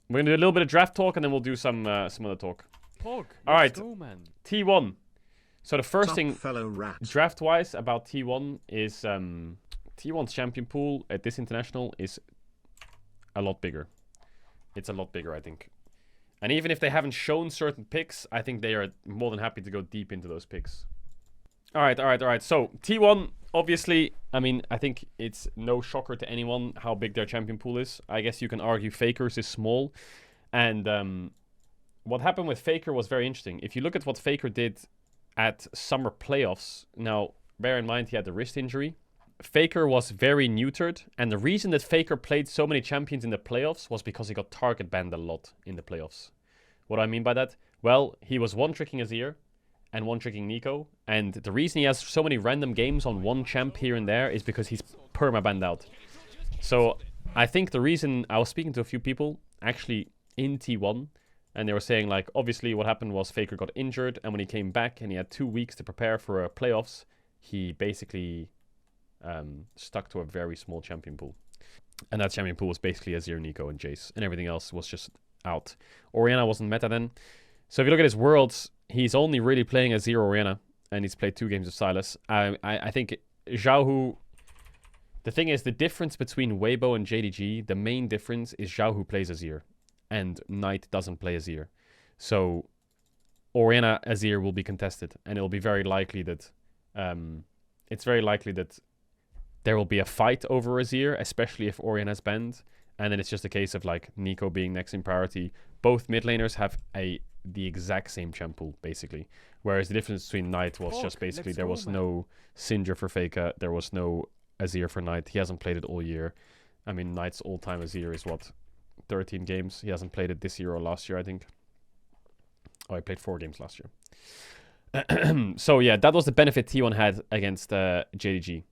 We're gonna do a little bit of draft talk and then we'll do some other talk. Pog. All right. Go, man. T1. So the first Top thing fellow rat. draft-wise about T1 is T1's champion pool at this international is a lot bigger. It's a lot bigger, I think. And even if they haven't shown certain picks, I think they are more than happy to go deep into those picks. All right. So T1, obviously, I mean, I think it's no shocker to anyone how big their champion pool is. I guess you can argue Faker's is small. And what happened with Faker was very interesting. If you look at what Faker did at summer playoffs, now bear in mind he had the wrist injury. Faker was very neutered, and the reason that Faker played so many champions in the playoffs was because he got target banned a lot in the playoffs. What do I mean by that? Well, he was one-tricking Azir and one-tricking Nico, and the reason he has so many random games on one champ here and there is because he's perma-banned out. So I think the reason, I was speaking to a few people actually in T1, and they were saying, like, obviously what happened was Faker got injured, and when he came back and he had 2 weeks to prepare for playoffs, he basically stuck to a very small champion pool. And that champion pool was basically Azir, Nico, and Jace, and everything else was just out. Orianna wasn't meta then. So if you look at his worlds, he's only really playing Azir Orianna, and he's played 2 games of Sylas. I think Xiaohu... The thing is, the difference between Weibo and JDG, the main difference is Xiaohu plays Azir, and Knight doesn't play Azir. So Orianna Azir will be contested, and it will be very likely that... it's very likely that there will be a fight over Azir, especially if Orianna's banned. And then it's just a case of like Nico being next in priority. Both mid laners have the exact same champ pool, basically. Whereas the difference between Knight was just basically there was no Syndra for Faker, there was no Azir for Knight. He hasn't played it all year. I mean, Knight's all-time Azir is what? 13 games. He hasn't played it this year or last year, I think. Oh, he played 4 games last year. So yeah, that was the benefit T1 had against JDG.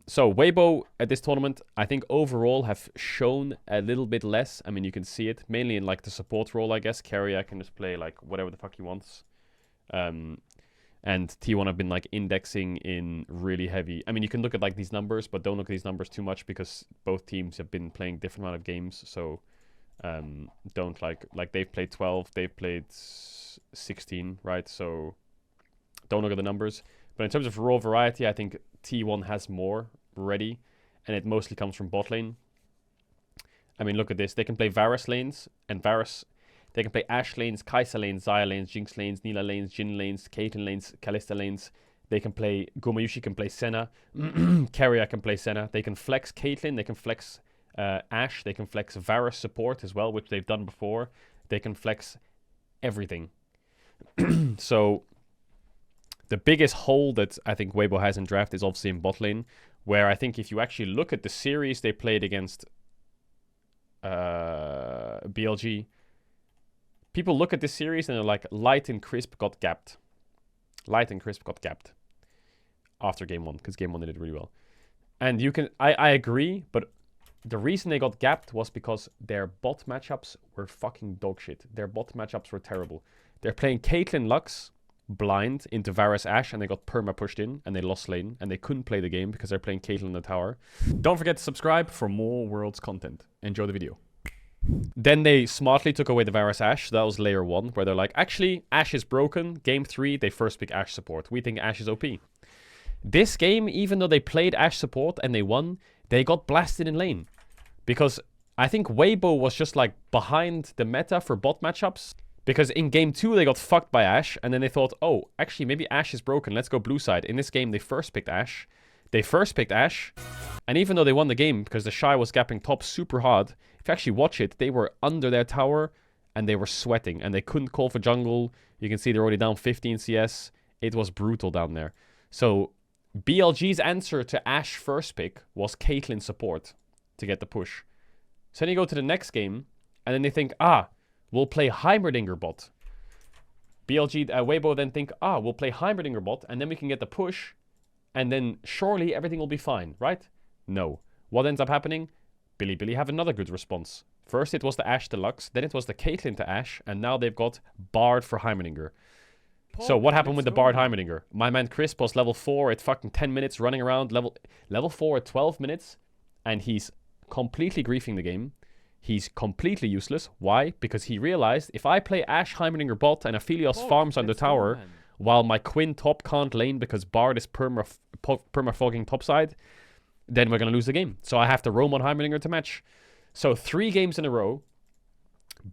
So Weibo at this tournament, I think overall have shown a little bit less. I mean, you can see it mainly in like the support role, I guess. Carrier can just play like whatever the fuck he wants. And T1 have been like indexing in really heavy. I mean, you can look at like these numbers, but don't look at these numbers too much because both teams have been playing different amount of games. So don't like they've played 12, they've played 16, right? So don't look at the numbers. But in terms of raw variety, I think T1 has more ready, and it mostly comes from bot lane. I mean, look at this. They can play Varus lanes, and they can play Ashe lanes, Kai'Sa lanes, Xayah lanes, Jinx lanes, Nilah lanes, Jhin lanes, Caitlyn lanes, Kalista lanes. They can play... Gumayusi can play Senna. Carrier can play Senna. They can flex Caitlyn. They can flex Ashe. They can flex Varus support as well, which they've done before. They can flex everything. So... The biggest hole that I think Weibo has in draft is obviously in bot lane, where I think if you actually look at the series they played against BLG, people look at this series and they're like, Light and Crisp got gapped. Light and Crisp got gapped after game 1, because game 1 they did really well. And you can, I agree, but the reason they got gapped was because their bot matchups were fucking dog shit. Their bot matchups were terrible. They're playing Caitlyn Lux blind into Varus Ashe, and they got perma pushed in and they lost lane and they couldn't play the game because they're playing Caitlyn in the tower. Don't forget to subscribe for more Worlds content. Enjoy the video. Then they smartly took away the Varus Ashe. That was layer 1, where they're like, actually, Ashe is broken. Game 3, they first pick Ashe support. We think Ashe is OP. This game, even though they played Ashe support and they won, they got blasted in lane. Because I think Weibo was just like behind the meta for bot matchups. Because in game 2, they got fucked by Ashe, and then they thought, oh, actually, maybe Ashe is broken. Let's go blue side. In this game, they first picked Ashe. And even though they won the game, because the Shy was gapping top super hard, if you actually watch it, they were under their tower, and they were sweating, and they couldn't call for jungle. You can see they're already down 15 CS. It was brutal down there. So, BLG's answer to Ashe first pick was Caitlyn support to get the push. So then you go to the next game, and then they think, we'll play Heimerdinger bot. BLG, Weibo then think, we'll play Heimerdinger bot, and then we can get the push, and then surely everything will be fine, right? No. What ends up happening? Billy have another good response. First it was the Ashe Deluxe, then it was the Caitlyn to Ashe, and now they've got Bard for Heimerdinger. So what happened with the Bard Heimerdinger? My man Crisp was level 4 at fucking 10 minutes running around, level 4 at 12 minutes, and he's completely griefing the game. He's completely useless. Why? Because he realized if I play Ashe Heimerdinger bot and Aphelios farms on the tower, while my Quinn top can't lane because Bard is perma-fogging topside, then we're going to lose the game. So I have to roam on Heimerdinger to match. So 3 games in a row,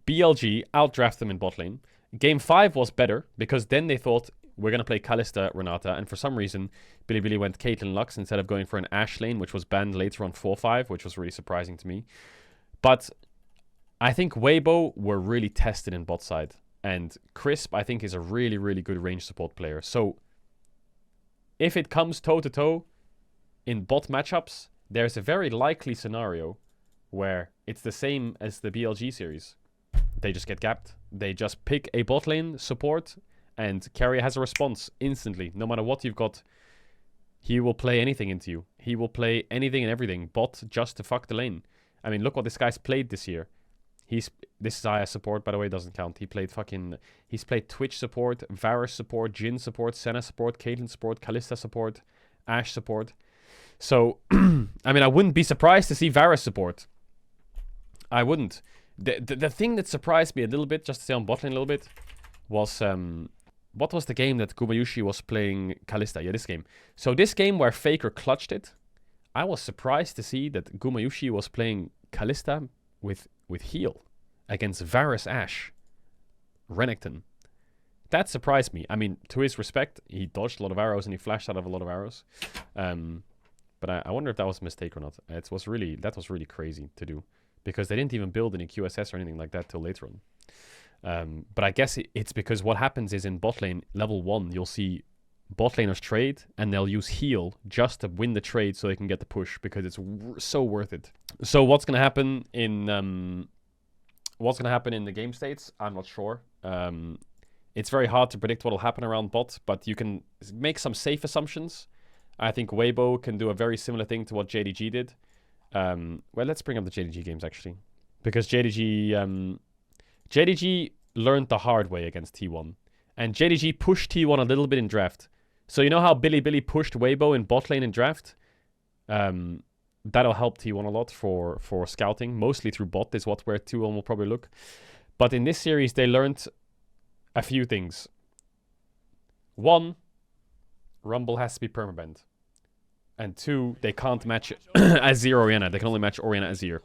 BLG outdraft them in bot lane. Game 5 was better because then they thought we're going to play Kalista, Renata, and for some reason, Bilibili went Caitlyn Lux instead of going for an Ashe lane, which was banned later on 4-5, which was really surprising to me. But I think Weibo were really tested in bot side. And Crisp, I think, is a really, really good range support player. So if it comes toe-to-toe in bot matchups, there's a very likely scenario where it's the same as the BLG series. They just get gapped. They just pick a bot lane support, and Carrier has a response instantly. No matter what you've got, he will play anything into you. He will play anything and everything, bot, just to fuck the lane. I mean, look what this guy's played this year. This is Aya support, by the way, doesn't count. He's played Twitch support, Varus support, Jhin support, Senna support, Caitlyn support, Kalista support, Ashe support. So, I mean, I wouldn't be surprised to see Varus support. I wouldn't. The thing that surprised me a little bit, just to stay on bot lane a little bit, was what was the game that Gumayushi was playing Kalista? Yeah, this game. So this game where Faker clutched it, I was surprised to see that Gumayushi was playing Kalista with heal against Varus Ashe Renekton. That surprised me. I mean, to his respect, he dodged a lot of arrows and he flashed out of a lot of arrows. But I wonder if that was a mistake or not. That was really crazy to do, because they didn't even build any QSS or anything like that till later on. But I guess it's because what happens is in bot lane, level 1, you'll see bot laners trade, and they'll use heal just to win the trade so they can get the push, because it's so worth it. So what's going to happen in the game states, I'm not sure. It's very hard to predict what will happen around bot, but you can make some safe assumptions. I think Weibo can do a very similar thing to what JDG did. Well, let's bring up the JDG games, actually. Because JDG learned the hard way against T1. And JDG pushed T1 a little bit in draft. So you know how Billy pushed Weibo in bot lane in draft? That'll help T1 a lot for scouting. Mostly through bot is where T1 will probably look. But in this series, they learned a few things. 1, Rumble has to be permabanned. And 2, they can't match Azir or Orianna. They can only match Orianna Azir.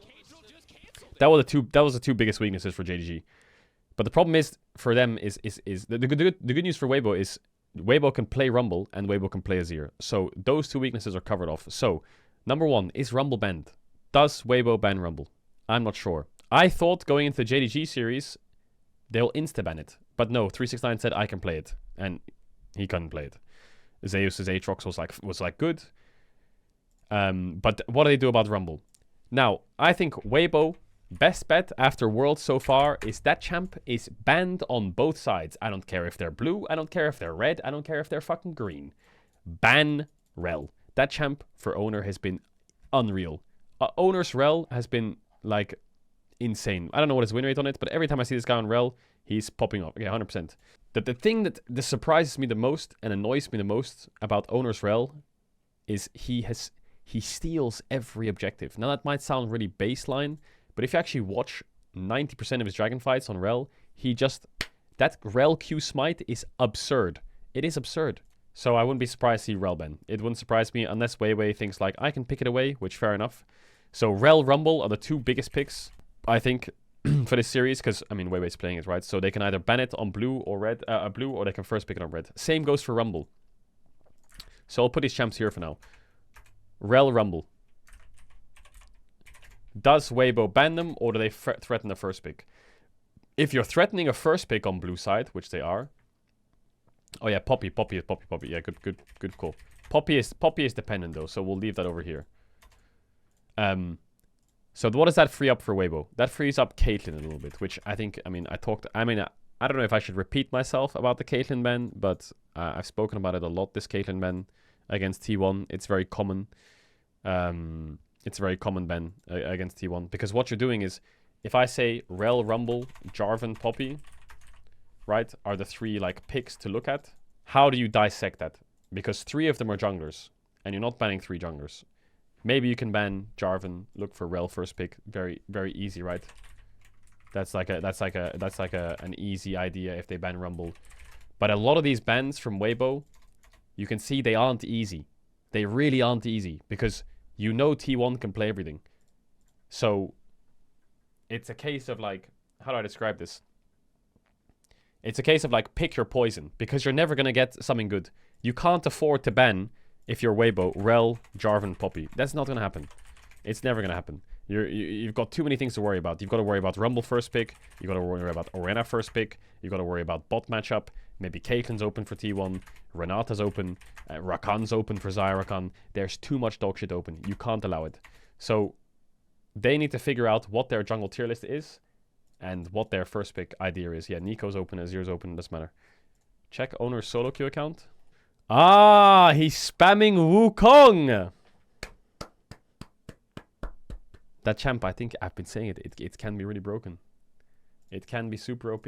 That was the two biggest weaknesses for JDG. But the problem is for them is the good news for Weibo is Weibo can play Rumble and Weibo can play Azir. So those 2 weaknesses are covered off. So number 1, is Rumble banned? Does Weibo ban Rumble? I'm not sure. I thought going into the JDG series they'll insta-ban it. But no, 369 said I can play it. And he couldn't play it. Zeus's Aatrox was like good. But what do they do about Rumble? Now, I think Weibo, best bet after Worlds so far is that champ is banned on both sides. I don't care if they're blue. I don't care if they're red. I don't care if they're fucking green. Ban Rell. That champ for Owner has been unreal. Owner's Rell has been, like, insane. I don't know what his win rate on it, but every time I see this guy on Rell, he's popping up. Okay, 100%. The thing that surprises me the most and annoys me the most about Owner's Rell is he steals every objective. Now, that might sound really baseline, but if you actually watch 90% of his dragon fights on Rell, that Rell Q smite is absurd. It is absurd. So I wouldn't be surprised to see Rell ban. It wouldn't surprise me unless Weiwei thinks like, I can pick it away, which fair enough. So Rell, Rumble are the 2 biggest picks, I think, for this series, because, I mean, Weiwei's playing it, right? So they can either ban it on blue or red, or they can first pick it on red. Same goes for Rumble. So I'll put these champs here for now. Rell, Rumble. Does Weibo ban them, or do they threaten the first pick? If you're threatening a first pick on blue side, which they are. Oh yeah, Poppy. Yeah, good call. Poppy is dependent though, so we'll leave that over here. So what does that free up for Weibo? That frees up Caitlyn a little bit, which I think, I don't know if I should repeat myself about the Caitlyn ban, but I've spoken about it a lot, this Caitlyn ban against T1. It's very common. It's a very common ban against T1, because what you're doing is, if I say Rell, Rumble, Jarvan, Poppy, right, are the 3 like picks to look at, how do you dissect that? Because 3 of them are junglers, and you're not banning 3 junglers. Maybe you can ban Jarvan, look for Rell first pick. Very, very easy, right? That's like an easy idea if they ban Rumble. But a lot of these bans from Weibo, you can see they aren't easy. They really aren't easy because you know T1 can play everything. So it's a case of like, how do I describe this? It's a case of like pick your poison because you're never going to get something good. You can't afford to ban, if you're Weibo, Rell, Jarvan, Poppy. That's not going to happen. It's never going to happen. You've got too many things to worry about. You've got to worry about Rumble first pick. You've got to worry about Orianna first pick. You've got to worry about bot matchup. Maybe Caitlyn's open for T1. Renata's open. Rakan's open for Xayah Rakan. There's too much dog shit open. You can't allow it. So they need to figure out what their jungle tier list is and what their first pick idea is. Yeah, Nico's open, Azir's open, doesn't matter. Check owner's solo queue account. Ah, he's spamming Wukong. That champ, I think I've been saying it. It can be really broken. It can be super OP.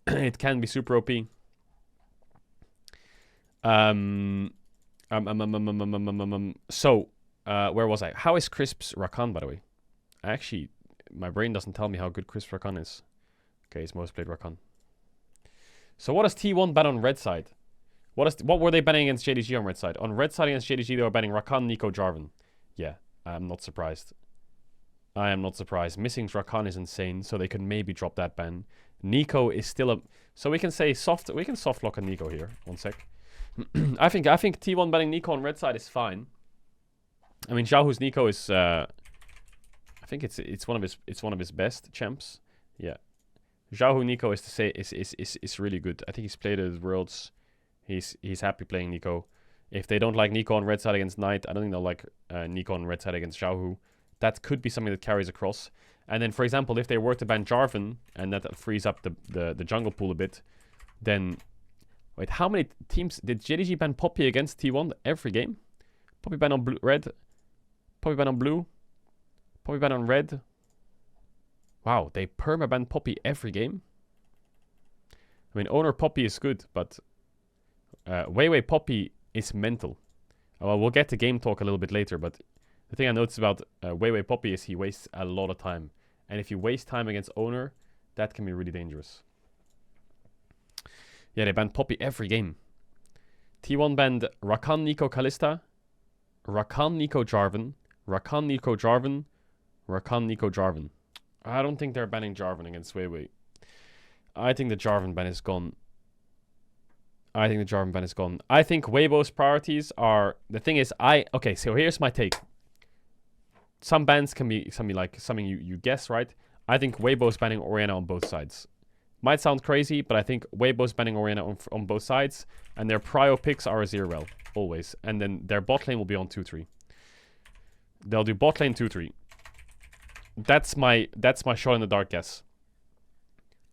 It can be super OP. So, where was I? How is Crisp's Rakan, by the way? Actually, my brain doesn't tell me how good Crisp's Rakan is. Okay, it's most played Rakan. So what does T1 ban on red side? What were they banning against JDG on red side? On red side against JDG, they were banning Rakan, Nico, Jarvan. Yeah, I'm not surprised. I am not surprised. Missing Rakan is insane, so they could maybe drop that ban. Nico is still a... So we can say we can soft lock a Nico here. One sec. I think T1 banning Nico on red side is fine. I mean, Xiaohu's Nico is... I think it's one of his best champs. Yeah. Xiaohu Nico is really good. I think he's played at Worlds. He's happy playing Nico. If they don't like Nico on red side against Knight, I don't think they'll like Nico on red side against Xiaohu. That could be something that carries across. And then, for example, if they were to ban Jarvan, and that frees up the jungle pool a bit, then... Wait, how many teams... Did JDG ban Poppy against T1 every game? Poppy ban on red. Poppy ban on blue. Poppy ban on red. Wow, they perma-ban Poppy every game? I mean, owner Poppy is good, but... Weiwei Poppy is mental. Well, we'll get to game talk a little bit later, but... The thing I noticed about Weiwei Poppy is he wastes a lot of time. And if you waste time against owner, that can be really dangerous. Yeah, they banned Poppy every game. T1 banned Rakan, Nico, Kalista, Rakan, Nico, Jarvan, Rakan, Nico, Jarvan, Rakan, Nico, Jarvan. I don't think they're banning Jarvan against Weiwei. I think the Jarvan ban is gone. I think the Jarvan ban is gone. I think Weibo's priorities are... The thing is, Okay, so here's my take. Some bans can be something you guess, right? I think Weibo's banning Orianna on both sides. Might sound crazy, but I think Weibo's banning Orianna on both sides, and their prio picks are Azir Rell, always. And then their bot lane will be on 2-3. They'll do bot lane 2-3. That's my shot in the dark guess.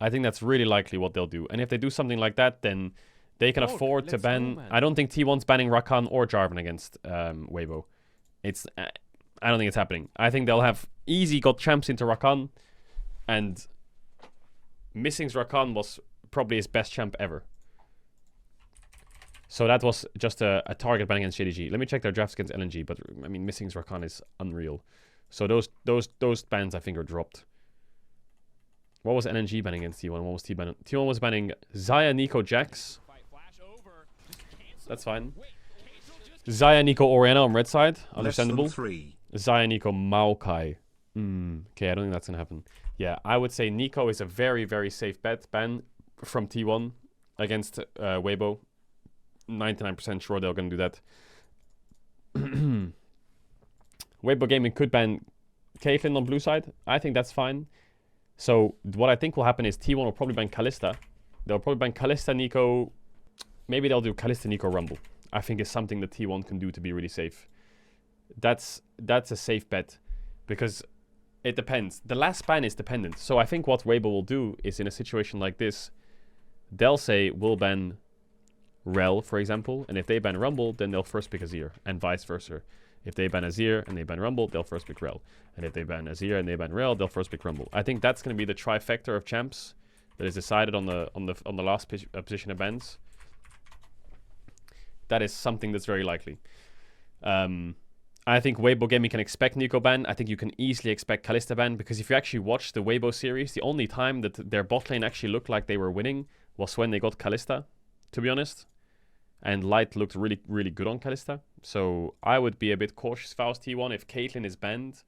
I think that's really likely what they'll do. And if they do something like that, then they can afford to ban... I don't think T1's banning Rakan or Jarvan against Weibo. I don't think it's happening. I think they'll have easy got champs into Rakan, and Missing's Rakan was probably his best champ ever. So that was just a target ban against JDG. Let me check their drafts against LNG, but I mean, Missing's Rakan is unreal. So those bans I think are dropped. What was LNG banning against T1? What was T1? T1 was banning Xayah, Nico, Jax. That's fine. Xayah, Nico, Orianna on red side. Understandable. Xayah, Nico, Maokai. Okay, I don't think that's gonna happen. Yeah, I would say Nico is a very, very safe ban from T1 against Weibo. 99% sure they're gonna do that. Weibo Gaming could ban Caitlyn on blue side. I think that's fine. So what I think will happen is T1 will probably ban Kalista. They'll probably ban Kalista, Nico. Maybe they'll do Kalista, Nico, Rumble. I think it's something that T1 can do to be really safe. That's a safe bet because it depends. The last ban is dependent. So I think what Weibo will do is in a situation like this, they'll say we'll ban Rell, for example, and if they ban Rumble, then they'll first pick Azir, and vice versa. If they ban Azir and they ban Rumble, they'll first pick Rell. And if they ban Azir and they ban Rell, they'll first pick Rumble. I think that's going to be the trifecta of champs that is decided on the last position of bans. That is something that's very likely. I think Weibo Gaming can expect Nico ban. I think you can easily expect Kalista ban, because if you actually watch the Weibo series, the only time that their bot lane actually looked like they were winning was when they got Kalista, to be honest. And Light looked really, really good on Kalista. So I would be a bit cautious if I was T1. If Caitlyn is banned,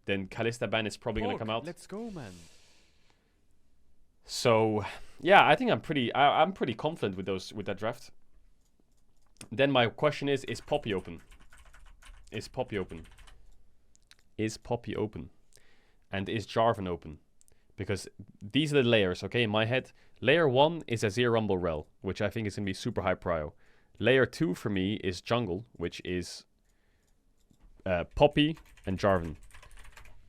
then Kalista ban is probably going to come out. Let's go, man. So yeah, I think I'm pretty confident with that draft. Then my question is Poppy open? Is Poppy open? Is Poppy open? And is Jarvan open? Because these are the layers, okay, in my head. Layer 1 is Azir Rumble Rell, which I think is going to be super high prio. Layer 2 for me is jungle, which is Poppy and Jarvan.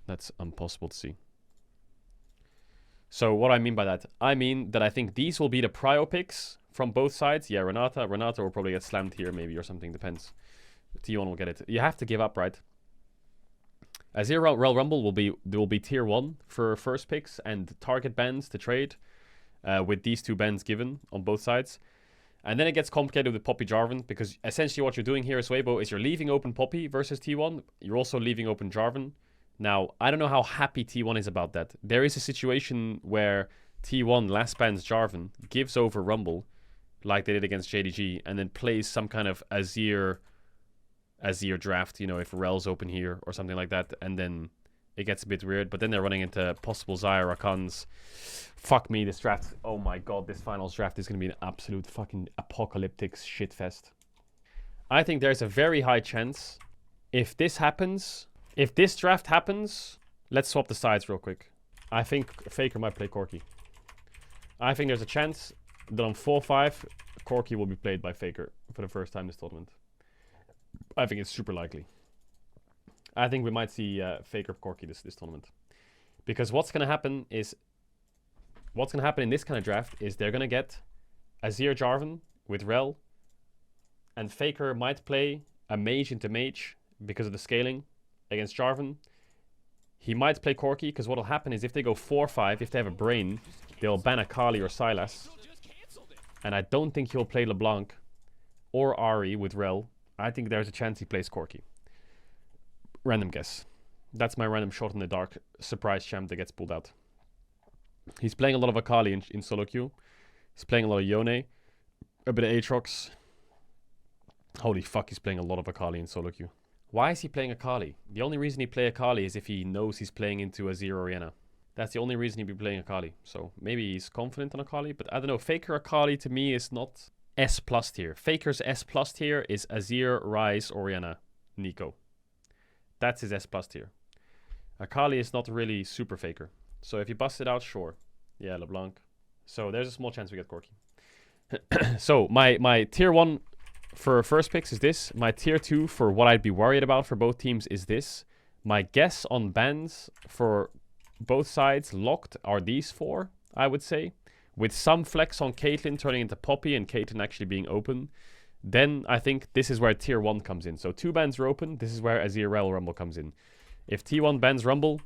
That's impossible to see. So what I mean by that? I mean that I think these will be the prio picks from both sides. Yeah, Renata will probably get slammed here maybe or something, depends. T1 will get it. You have to give up, right? Azir Rell Rumble will be tier 1 for first picks and target bans to trade with these two bans given on both sides. And then it gets complicated with Poppy Jarvan, because essentially what you're doing here as Weibo is you're leaving open Poppy versus T1. You're also leaving open Jarvan. Now, I don't know how happy T1 is about that. There is a situation where T1 last bans Jarvan, gives over Rumble, like they did against JDG, and then plays some kind of Azir draft, you know, if Rell's open here or something like that, and then it gets a bit weird. But then they're running into possible Zyra Rakans. Fuck me, this draft, oh my god, this finals draft is going to be an absolute fucking apocalyptic shitfest. I think there's a very high chance, if this happens, if this draft happens, let's swap the sides real quick. I think Faker might play Corki. I think there's a chance that on 4-5, Corki will be played by Faker for the first time this tournament. I think it's super likely. I think we might see Faker Corki this tournament. Because what's going to happen in this kind of draft is they're going to get Azir Jarvan with Rell, and Faker might play a mage into mage because of the scaling against Jarvan. He might play Corki, because what will happen is if they go 4-5, if they have a brain, they'll ban Akali or Sylas. And I don't think he'll play LeBlanc or Ahri with Rell. I think there's a chance he plays Corki. Random guess. That's my random shot in the dark surprise champ that gets pulled out. He's playing a lot of Akali in solo queue. He's playing a lot of Yone. A bit of Aatrox. Holy fuck, he's playing a lot of Akali in solo queue. Why is he playing Akali? The only reason he play Akali is if he knows he's playing into Azir or Orianna. That's the only reason he'd be playing Akali. So maybe he's confident on Akali, but I don't know. Faker Akali to me is not S+ tier. Faker's S+ tier is Azir, Ryze, Orianna, Nico. That's his S+ tier. Akali is not really super Faker. So if you bust it out, sure. Yeah, LeBlanc. So there's a small chance we get Corki. So my tier 1 for first picks is this. My tier 2 for what I'd be worried about for both teams is this. My guess on bans for both sides locked are these 4, I would say. With some flex on Caitlyn turning into Poppy and Caitlyn actually being open. Then I think this is where tier 1 comes in. So 2 bans are open. This is where Azir Rell Rumble comes in. If T1 bans Rumble,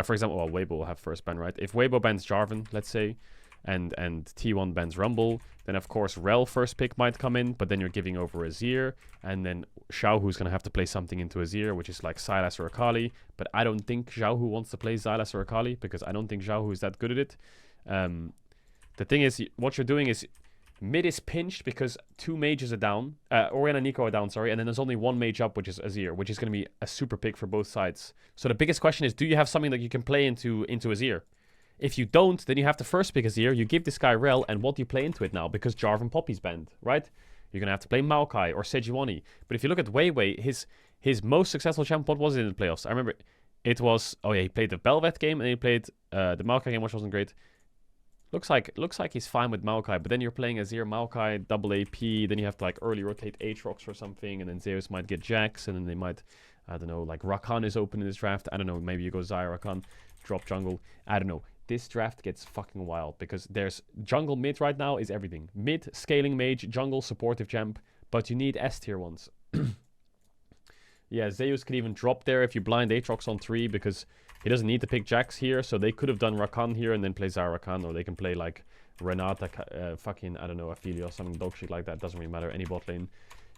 for example, well, Weibo will have first ban, right? If Weibo bans Jarvan, let's say, and T1 bans Rumble, then of course Rell first pick might come in, but then you're giving over Azir, and then Xiaohu's going to have to play something into Azir, which is like Sylas or Akali, but I don't think Xiaohu wants to play Sylas or Akali, because I don't think Xiaohu is that good at it. The thing is, what you're doing is, mid is pinched because 2 mages are down, Orianna and Nico are down, sorry, and then there's only 1 mage up, which is Azir, which is going to be a super pick for both sides. So the biggest question is, do you have something that you can play into Azir? If you don't, then you have to first pick Azir, you give this guy Rell, and what do you play into it now? Because Jarvan Poppy's banned, right? You're going to have to play Maokai or Sejuani. But if you look at Weiwei, his most successful champ, what was it in the playoffs? I remember it was, oh yeah, he played the Belvet game, and he played the Maokai game, which wasn't great. Looks like he's fine with Maokai, but then you're playing Azir, Maokai, double AP, then you have to like early rotate Aatrox or something, and then Zeus might get Jax, and then they might, I don't know, like Rakan is open in this draft. I don't know, maybe you go Zyra, Rakan, drop jungle. I don't know. This draft gets fucking wild because there's jungle mid right now is everything. Mid, scaling mage, jungle, supportive champ, but you need S tier ones. Yeah, Zeus could even drop there if you blind Aatrox on 3 because he doesn't need to pick Jax here, so they could have done Rakan here and then play Zyra Rakan, or they can play like Renata, fucking, I don't know, Aphelios, something dog shit like that. Doesn't really matter, any bot lane.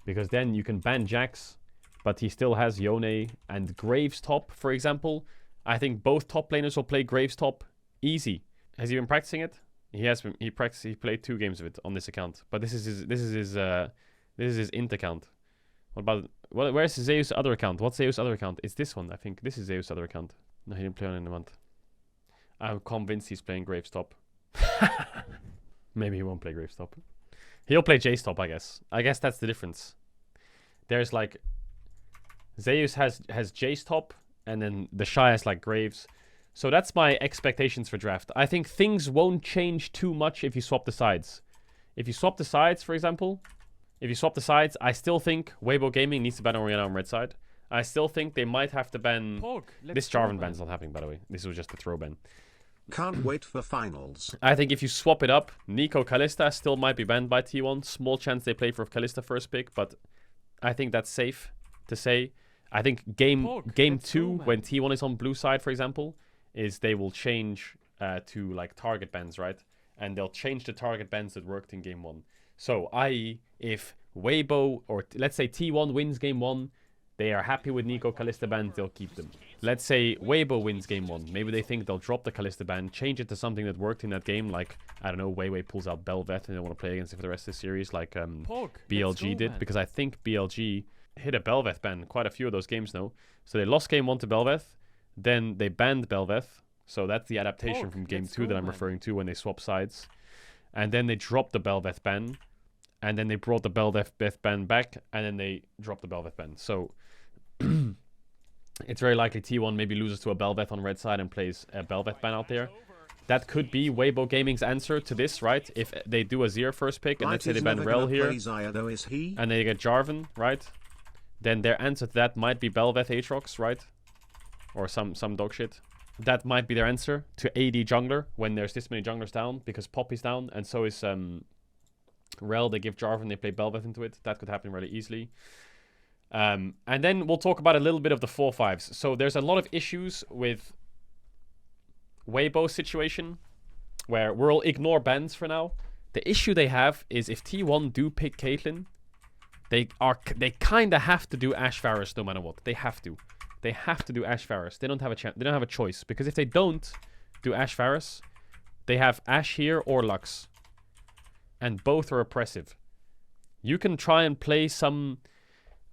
Because then you can ban Jax, but he still has Yone and Graves top, for example. I think both top laners will play Graves top easy. Has he been practicing it? He has been. He played 2 games of it on this account, but this is his int account. What about where's Zeus' other account? What's Zeus' other account? It's this one, I think. This is Zeus' other account. No, he didn't play on it in a month. I'm convinced he's playing Graves top. Maybe he won't play Graves top. He'll play Jace top, I guess. I guess that's the difference. There's like Zeus has Jace top, and then the Shy has like Graves. So that's my expectations for draft. I think things won't change too much if you swap the sides. If you swap the sides, for example, I still think Weibo Gaming needs to ban Orianna on red side. I still think they might have to ban... This Jarvan ban's not happening, by the way. This was just a throw ban. Can't wait for finals. I think if you swap it up, Nico Kalista still might be banned by T1. Small chance they play for Kalista first pick, but I think that's safe to say. I think game 2, when T1 is on blue side, for example, is they will change to like target bans, right? And they'll change the target bans that worked in game 1. So, i.e., if Weibo, or let's say T1 wins game 1, they are happy with Nico Kalista ban, they'll keep them. Let's say Weibo wins game 1. Maybe they think they'll drop the Kalista ban, change it to something that worked in that game, like, I don't know, Weiwei pulls out Bel'Veth and they want to play against it for the rest of the series, like BLG did. Man. Because I think BLG hit a Bel'Veth ban quite a few of those games now. So they lost game 1 to Bel'Veth, then they banned Bel'Veth. So that's the adaptation from game 2 that I'm referring to when they swap sides. And then they dropped the Bel'Veth ban. And then they brought the Bel'Veth ban back. And then they dropped the Bel'Veth ban. So it's very likely T1 maybe loses to a Bel'Veth on red side and plays a Bel'Veth ban out there. That could be Weibo Gaming's answer to this, right? If they do a Zir first pick and let's say they ban Rell here. And they get Jarvan, right? Then their answer to that might be Bel'Veth Aatrox, right? Or some dog shit. That might be their answer to AD jungler when there's this many junglers down, because Poppy's down and so is Rell. They give Jarvan, they play Bel'Veth into it. That could happen really easily. And then we'll talk about a little bit of the 4-5s. So there's a lot of issues with Weibo's situation where we'll ignore bans for now. The issue they have is if T1 do pick Caitlyn, they kind of have to do Ashe Varus no matter what. They have to. They have to do Ashe Varus. They don't have a chance. They don't have a choice, because if they don't do Ashe Varus, they have Ashe here or Lux, and both are oppressive. You can try and play some,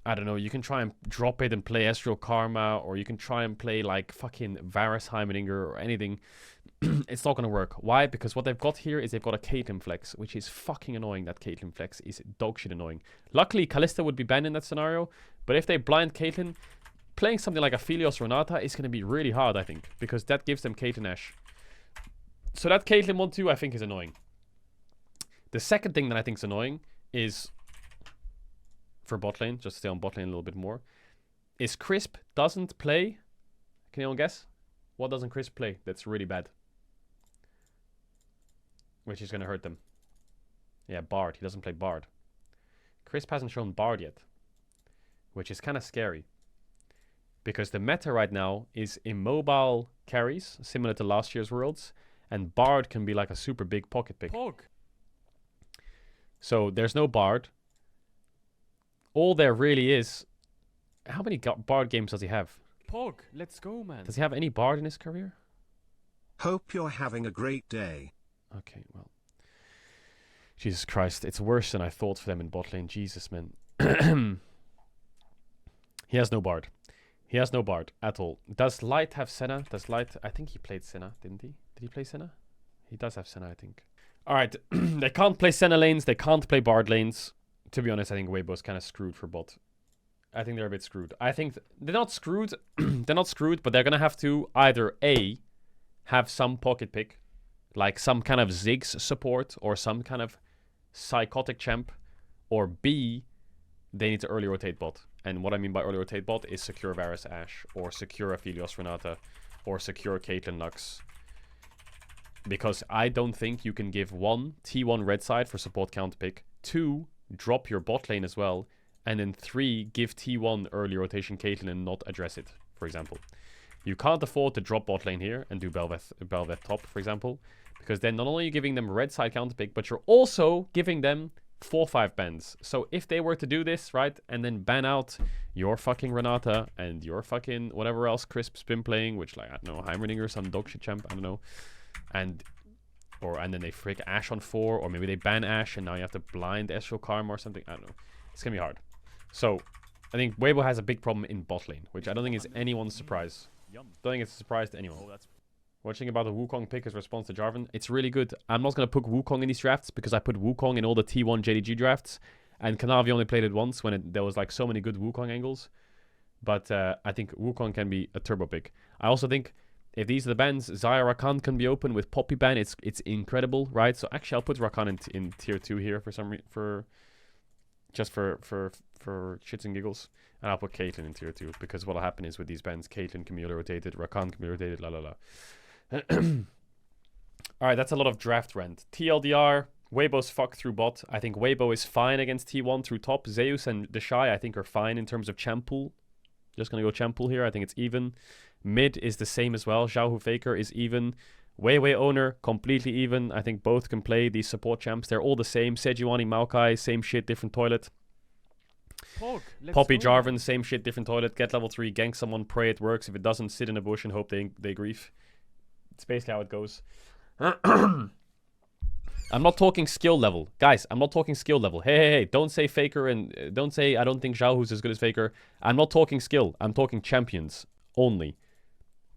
I don't know. You can try and drop it and play Ezreal Karma, or you can try and play like fucking Varus Heimerdinger or anything. It's not gonna work. Why? Because what they've got here is they've got a Caitlyn flex, which is fucking annoying. That Caitlyn flex is dogshit annoying. Luckily, Kalista would be banned in that scenario, but if they blind Caitlyn, playing something like Aphelios Renata is going to be really hard, I think, because that gives them Caitlyn Ashe. So that Caitlyn 1-2 I think is annoying. The second thing that I think is annoying is, for bot lane, just stay on bot lane a little bit more, is Crisp doesn't play. Can anyone guess? What doesn't Crisp play that's really bad? Which is going to hurt them. Yeah, Bard. He doesn't play Bard. Crisp hasn't shown Bard yet, which is kind of scary. Because the meta right now is immobile carries, similar to last year's Worlds, and Bard can be like a super big pocket pick. So there's no Bard. All there really is... How many Bard games does he have? Let's go, man. Does he have any Bard in his career? Hope you're having a great day. Okay, well... Jesus Christ, it's worse than I thought for them in bot lane. Jesus, man. He has no Bard. He has no Bard at all. Does Light have Senna? Does Light... I think he played Senna, didn't he? Did he play Senna? He does have Senna, I think. Alright, they can't play Senna lanes. They can't play Bard lanes. To be honest, I think Weibo's kind of screwed for bot. I think they're a bit screwed. I think they're not screwed. They're not screwed, but they're going to have to either A, have some pocket pick, like some kind of Ziggs support or some kind of psychotic champ, or B, they need to early rotate bot. And what I mean by early rotate bot is secure Varus Ashe, or secure Aphelios Renata, or secure Caitlyn Lux. Because I don't think you can give 1, T1 red side for support counter pick, 2, drop your bot lane as well, and then 3, give T1 early rotation Caitlyn and not address it, for example. You can't afford to drop bot lane here and do Bel'Veth top, for example, because then not only are you giving them red side counter pick, but you're also giving them 4-5 bans. So if they were to do this, right, and then ban out your fucking Renata and your fucking whatever else Crisp's been playing, which, like, I don't know, Heimerdinger, some dogshit champ, I don't know, and then they frick Ashe on 4, or maybe they ban Ashe and now you have to blind Ezreal Karma or something, I don't know. It's gonna be hard. So I think Weibo has a big problem in bot lane, which I don't think is anyone's surprise. Don't think it's a surprise to anyone. Watching about the Wukong pick as response to Jarvan, it's really good. I'm not going to put Wukong in these drafts because I put Wukong in all the T1 JDG drafts, and Kanavi only played it once when there was like so many good Wukong angles. But I think Wukong can be a turbo pick. I also think if these are the bans, Xayah Rakan can be open with Poppy ban. It's incredible, right? So actually, I'll put Rakan in tier 2 here for shits and giggles, and I'll put Caitlyn in tier 2 because what'll happen is with these bans, Caitlyn can be rotated, Rakan can be rotated, la la la. Alright, that's a lot of draft rent. TLDR, Weibo's fuck through bot. I think Weibo is fine against T1 through top. Zeus and Deshai I think are fine in terms of champ pool. Just gonna go champ pool here. I think it's even. Mid is the same as well. Xiaohu Faker is even. Weiwei owner, completely even. I think both can play these support champs. They're all the same. Sejuani, Maokai, same shit, different toilet. Poppy Jarvan, same shit, different toilet. Get level 3, gank someone, pray it works. If it doesn't, sit in a bush and hope they grief. It's basically how it goes. I'm not talking skill level. Guys, I'm not talking skill level. Hey, don't say Faker and don't say I don't think Xiaohu's as good as Faker. I'm not talking skill. I'm talking champions only.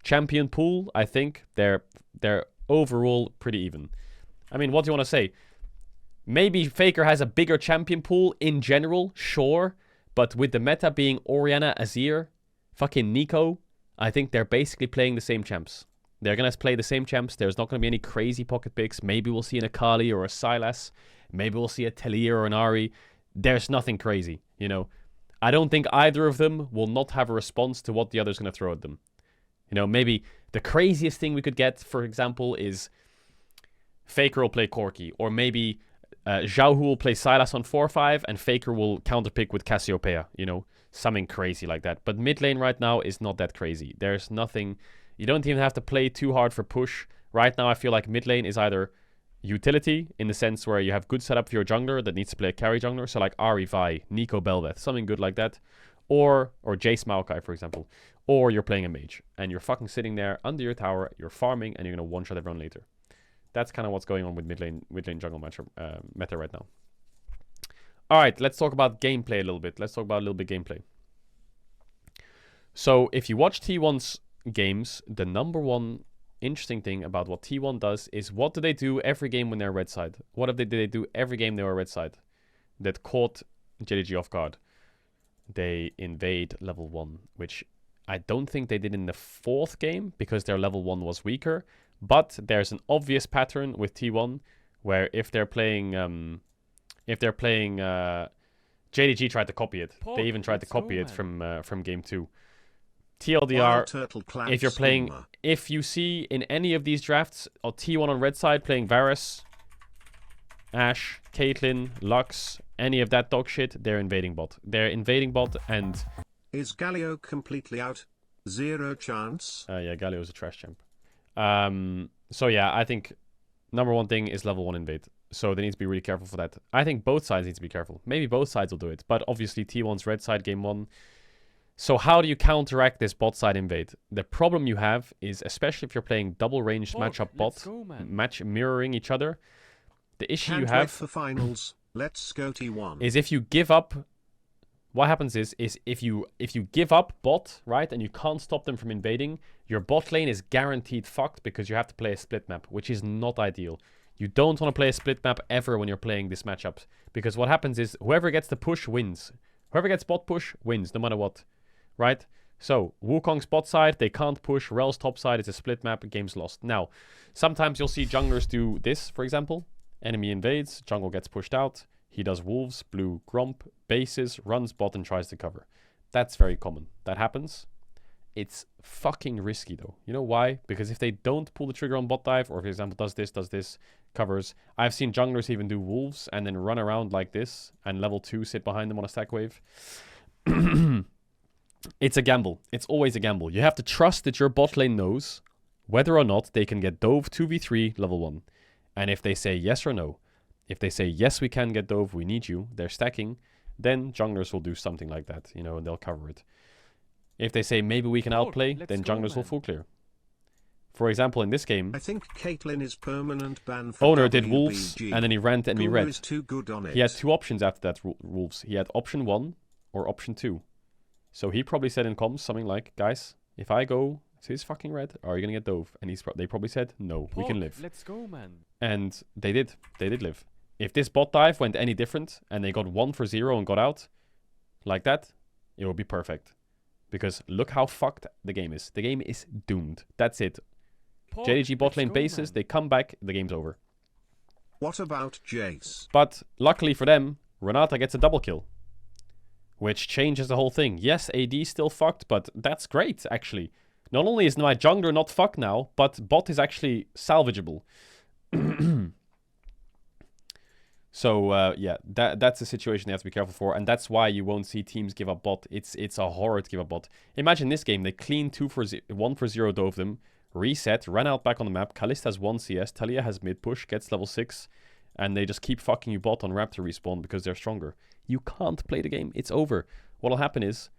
Champion pool, I think they're overall pretty even. I mean, what do you want to say? Maybe Faker has a bigger champion pool in general, sure. But with the meta being Orianna, Azir, fucking Nico, I think they're basically playing the same champs. They're going to play the same champs. There's not going to be any crazy pocket picks. Maybe we'll see an Akali or a Sylas. Maybe we'll see a Talir or an Ari. There's nothing crazy, you know. I don't think either of them will not have a response to what the other's going to throw at them. You know, maybe the craziest thing we could get, for example, is Faker will play Corki. Or maybe Xiaohu will play Sylas on 4-5 and Faker will counterpick with Cassiopeia. You know, something crazy like that. But mid lane right now is not that crazy. There's nothing... You don't even have to play too hard for push. Right now, I feel like mid lane is either utility, in the sense where you have good setup for your jungler that needs to play a carry jungler. So like Ari Vi, Nico Belveth, something good like that. Or Jace Maokai, for example. Or you're playing a mage, and you're fucking sitting there under your tower, you're farming, and you're going to one-shot everyone later. That's kind of what's going on with mid lane jungle meta right now. Alright, let's talk about gameplay a little bit. Let's talk about a little bit gameplay. So, if you watch T1's games, the number one interesting thing about what T1 does is what do they do every game when they're red side? What did they do every game they were red side that caught JDG off guard? They invade level 1, which I don't think they did in the 4th game because their level 1 was weaker. But there's an obvious pattern with T1 where if they're playing JDG tried to copy it. They even tried to copy it from game 2. TLDR, if you're playing, if you see in any of these drafts, or T1 on red side playing Varus, Ashe, Caitlyn, Lux, any of that dog shit, they're invading bot. They're invading bot and... Is Galio completely out? 0 chance? Yeah, Galio's a trash champ. So yeah, I think number one thing is level 1 invade. So they need to be really careful for that. I think both sides need to be careful. Maybe both sides will do it, but obviously T1's red side game 1. So how do you counteract this bot side invade? The problem you have is, especially if you're playing double ranged matchup bot, match mirroring each other, the issue you have for finals. Let's go T1. Is if you give up, what happens is if you give up bot, right, and you can't stop them from invading, your bot lane is guaranteed fucked because you have to play a split map, which is not ideal. You don't want to play a split map ever when you're playing this matchup, because what happens is whoever gets the push wins. Whoever gets bot push wins, no matter what. Right? So, Wukong's bot side, they can't push. Rell's top side, it's a split map, game's lost. Now, sometimes you'll see junglers do this, for example. Enemy invades, jungle gets pushed out. He does wolves, blue gromp, bases, runs bot and tries to cover. That's very common. That happens. It's fucking risky though. You know why? Because if they don't pull the trigger on bot dive, or for example does this, covers. I've seen junglers even do wolves and then run around like this and level 2 sit behind them on a stack wave. It's a gamble. It's always a gamble. You have to trust that your bot lane knows whether or not they can get dove 2v3 level 1. And if they say yes or no, If they say, yes, we can get Dove, we need you, they're stacking, then junglers will do something like that, you know, and they'll cover it. If they say, maybe we can outplay, then junglers will full clear. For example, in this game, I think Caitlyn is permanent ban for Owner did WBG. Wolves, and then he ran to enemy red. Is too good on it. He had two options after that, Wolves. He had option 1 or option 2. So he probably said in comms something like, guys, if I go to his fucking red, are you going to get Dove? And they probably said, no, we can live. Let's go, man. And they did. They did live. If this bot dive went any different, and they got 1 for 0 and got out, like that, it would be perfect. Because look how fucked the game is. The game is doomed. That's it. JDG bot lane bases, they come back, the game's over. What about Jace? But luckily for them, Renata gets a double kill. Which changes the whole thing. Yes, AD's still fucked, but that's great, actually. Not only is my jungler not fucked now, but bot is actually salvageable. So, yeah, that's a situation you have to be careful for, and that's why you won't see teams give up bot. It's a horror to give up bot. Imagine this game, they clean 1 for 0 dove them, reset, ran out back on the map, Kalista has 1 CS, Talia has mid push, gets level 6, and they just keep fucking you bot on Raptor respawn because they're stronger. You can't play the game, it's over. What'll happen is,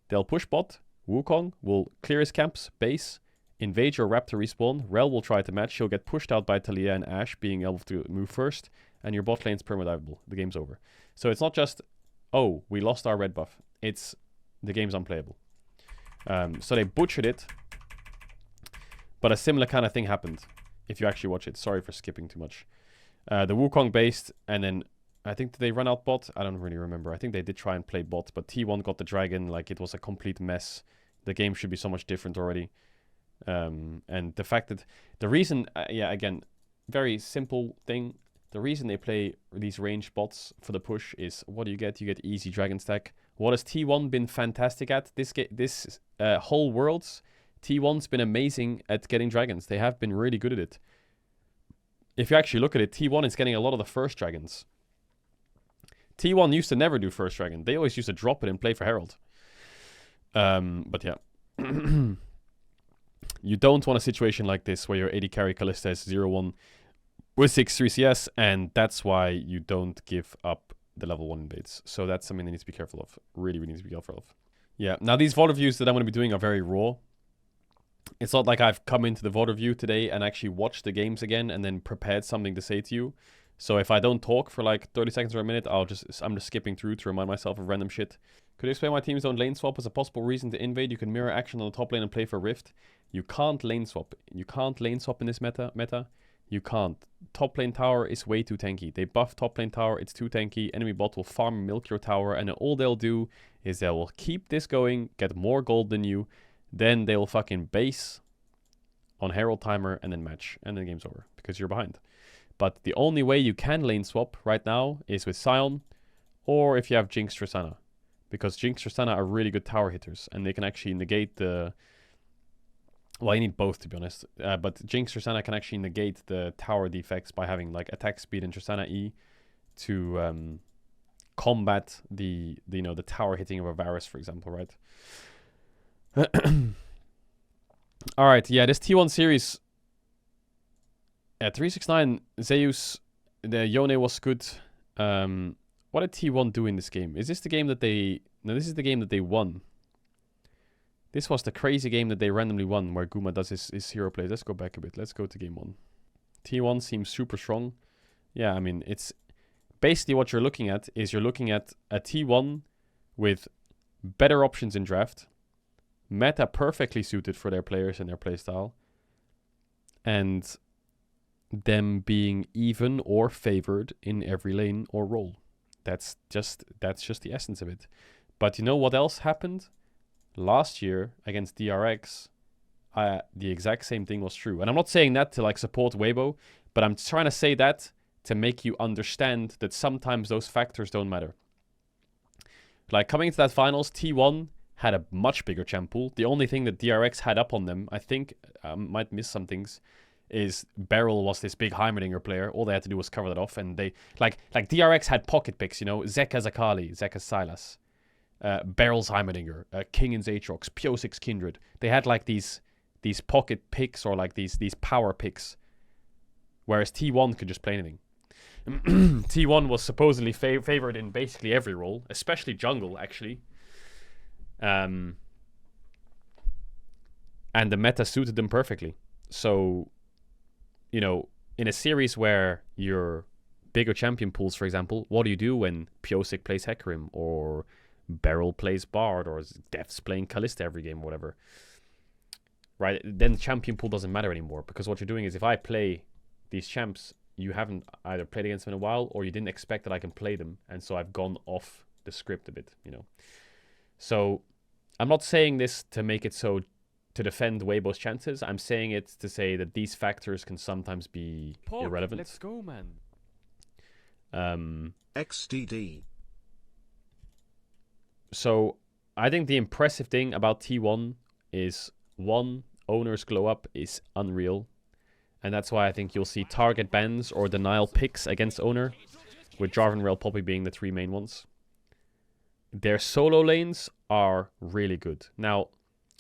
they'll push bot, Wukong will clear his camps, base, invade your Raptor respawn, Rell will try to match, she'll get pushed out by Talia and Ashe being able to move first, and your bot lane's permadiveable. The game's over. So it's not just, oh, we lost our red buff. It's, the game's unplayable. So they butchered it, but a similar kind of thing happened, if you actually watch it. Sorry for skipping too much. The Wukong based, and then, I think they run out bot? I don't really remember. I think they did try and play bot, but T1 got the dragon, like it was a complete mess. The game should be so much different already. And the fact that, the reason, yeah, again, very simple thing. The reason they play these ranged bots for the push is, what do you get? You get easy dragon stack. What has T1 been fantastic at? This whole Worlds, T1's been amazing at getting dragons. They have been really good at it. If you actually look at it, T1 is getting a lot of the first dragons. T1 used to never do first dragon. They always used to drop it and play for Herald. But yeah. You don't want a situation like this where your AD carry Kalista is 0-1 with 6-3 CS, and that's why you don't give up the level 1 invades. So that's something they need to be careful of. Really, really need to be careful of. Yeah, now these VOD reviews that I'm going to be doing are very raw. It's not like I've come into the VOD review today and actually watched the games again and then prepared something to say to you. So if I don't talk for like 30 seconds or a minute, I'm just skipping through to remind myself of random shit. Could you explain why teams don't lane swap as a possible reason to invade? You can mirror action on the top lane and play for Rift. You can't lane swap. You can't lane swap in this meta. You can't. Top lane tower is way too tanky. They buff top lane tower, it's too tanky. Enemy bot will farm milk your tower, and all they'll do is they will keep this going, get more gold than you, then they will fucking base on Herald timer and then match, and then the game's over because you're behind. But the only way you can lane swap right now is with Sion, or if you have Jinx Tristana, because Jinx Tristana are really good tower hitters, and they can actually negate the... Well, you need both, to be honest. But Jinx Tristana can actually negate the tower defects by having like attack speed and Tristana E to combat the tower hitting of a Varus, for example, right? All right, yeah, this T1 series at 369 Zeus, the Yone was good. What did T1 do in this game? Is this the game that they? No, this is the game that they won. This was the crazy game that they randomly won, where Guma does his hero plays. Let's go back a bit. Let's go to game 1. T1 seems super strong. Yeah, I mean, it's basically what you're looking at is you're looking at a T1 with better options in draft, meta perfectly suited for their players and their playstyle, and them being even or favored in every lane or role. That's just the essence of it. But you know what else happened? Last year against DRX, the exact same thing was true. And I'm not saying that to like support Weibo, but I'm trying to say that to make you understand that sometimes those factors don't matter. Like coming into that finals, T1 had a much bigger champ pool. The only thing that DRX had up on them, I think, might miss some things, is Beryl was this big Heimerdinger player. All they had to do was cover that off, and they like DRX had pocket picks, you know, Zek Akali, Zek Silas, Beryl's Heimerdinger, King and Aatrox, P06 Kindred. They had like these pocket picks or like these power picks, whereas T1 could just play anything. T1 was supposedly favored in basically every role, especially jungle, actually. And the meta suited them perfectly. So, you know, in a series where you're bigger champion pools, for example, what do you do when Piosik plays Hecarim, or Beryl plays Bard, or Def's playing Kalista every game, or whatever? Right? Then the champion pool doesn't matter anymore, because what you're doing is, if I play these champs, you haven't either played against them in a while, or you didn't expect that I can play them, and so I've gone off the script a bit, you know. So I'm not saying this to make it so to defend Weibo's chances. I'm saying it to say that these factors can sometimes be irrelevant. Let's go, man. XDD. So I think the impressive thing about T1 is, one, Owner's glow up is unreal. And that's why I think you'll see target bans or denial picks against Owner, with Jarvan, Rell, Poppy being the three main ones. Their solo lanes are really good. Now,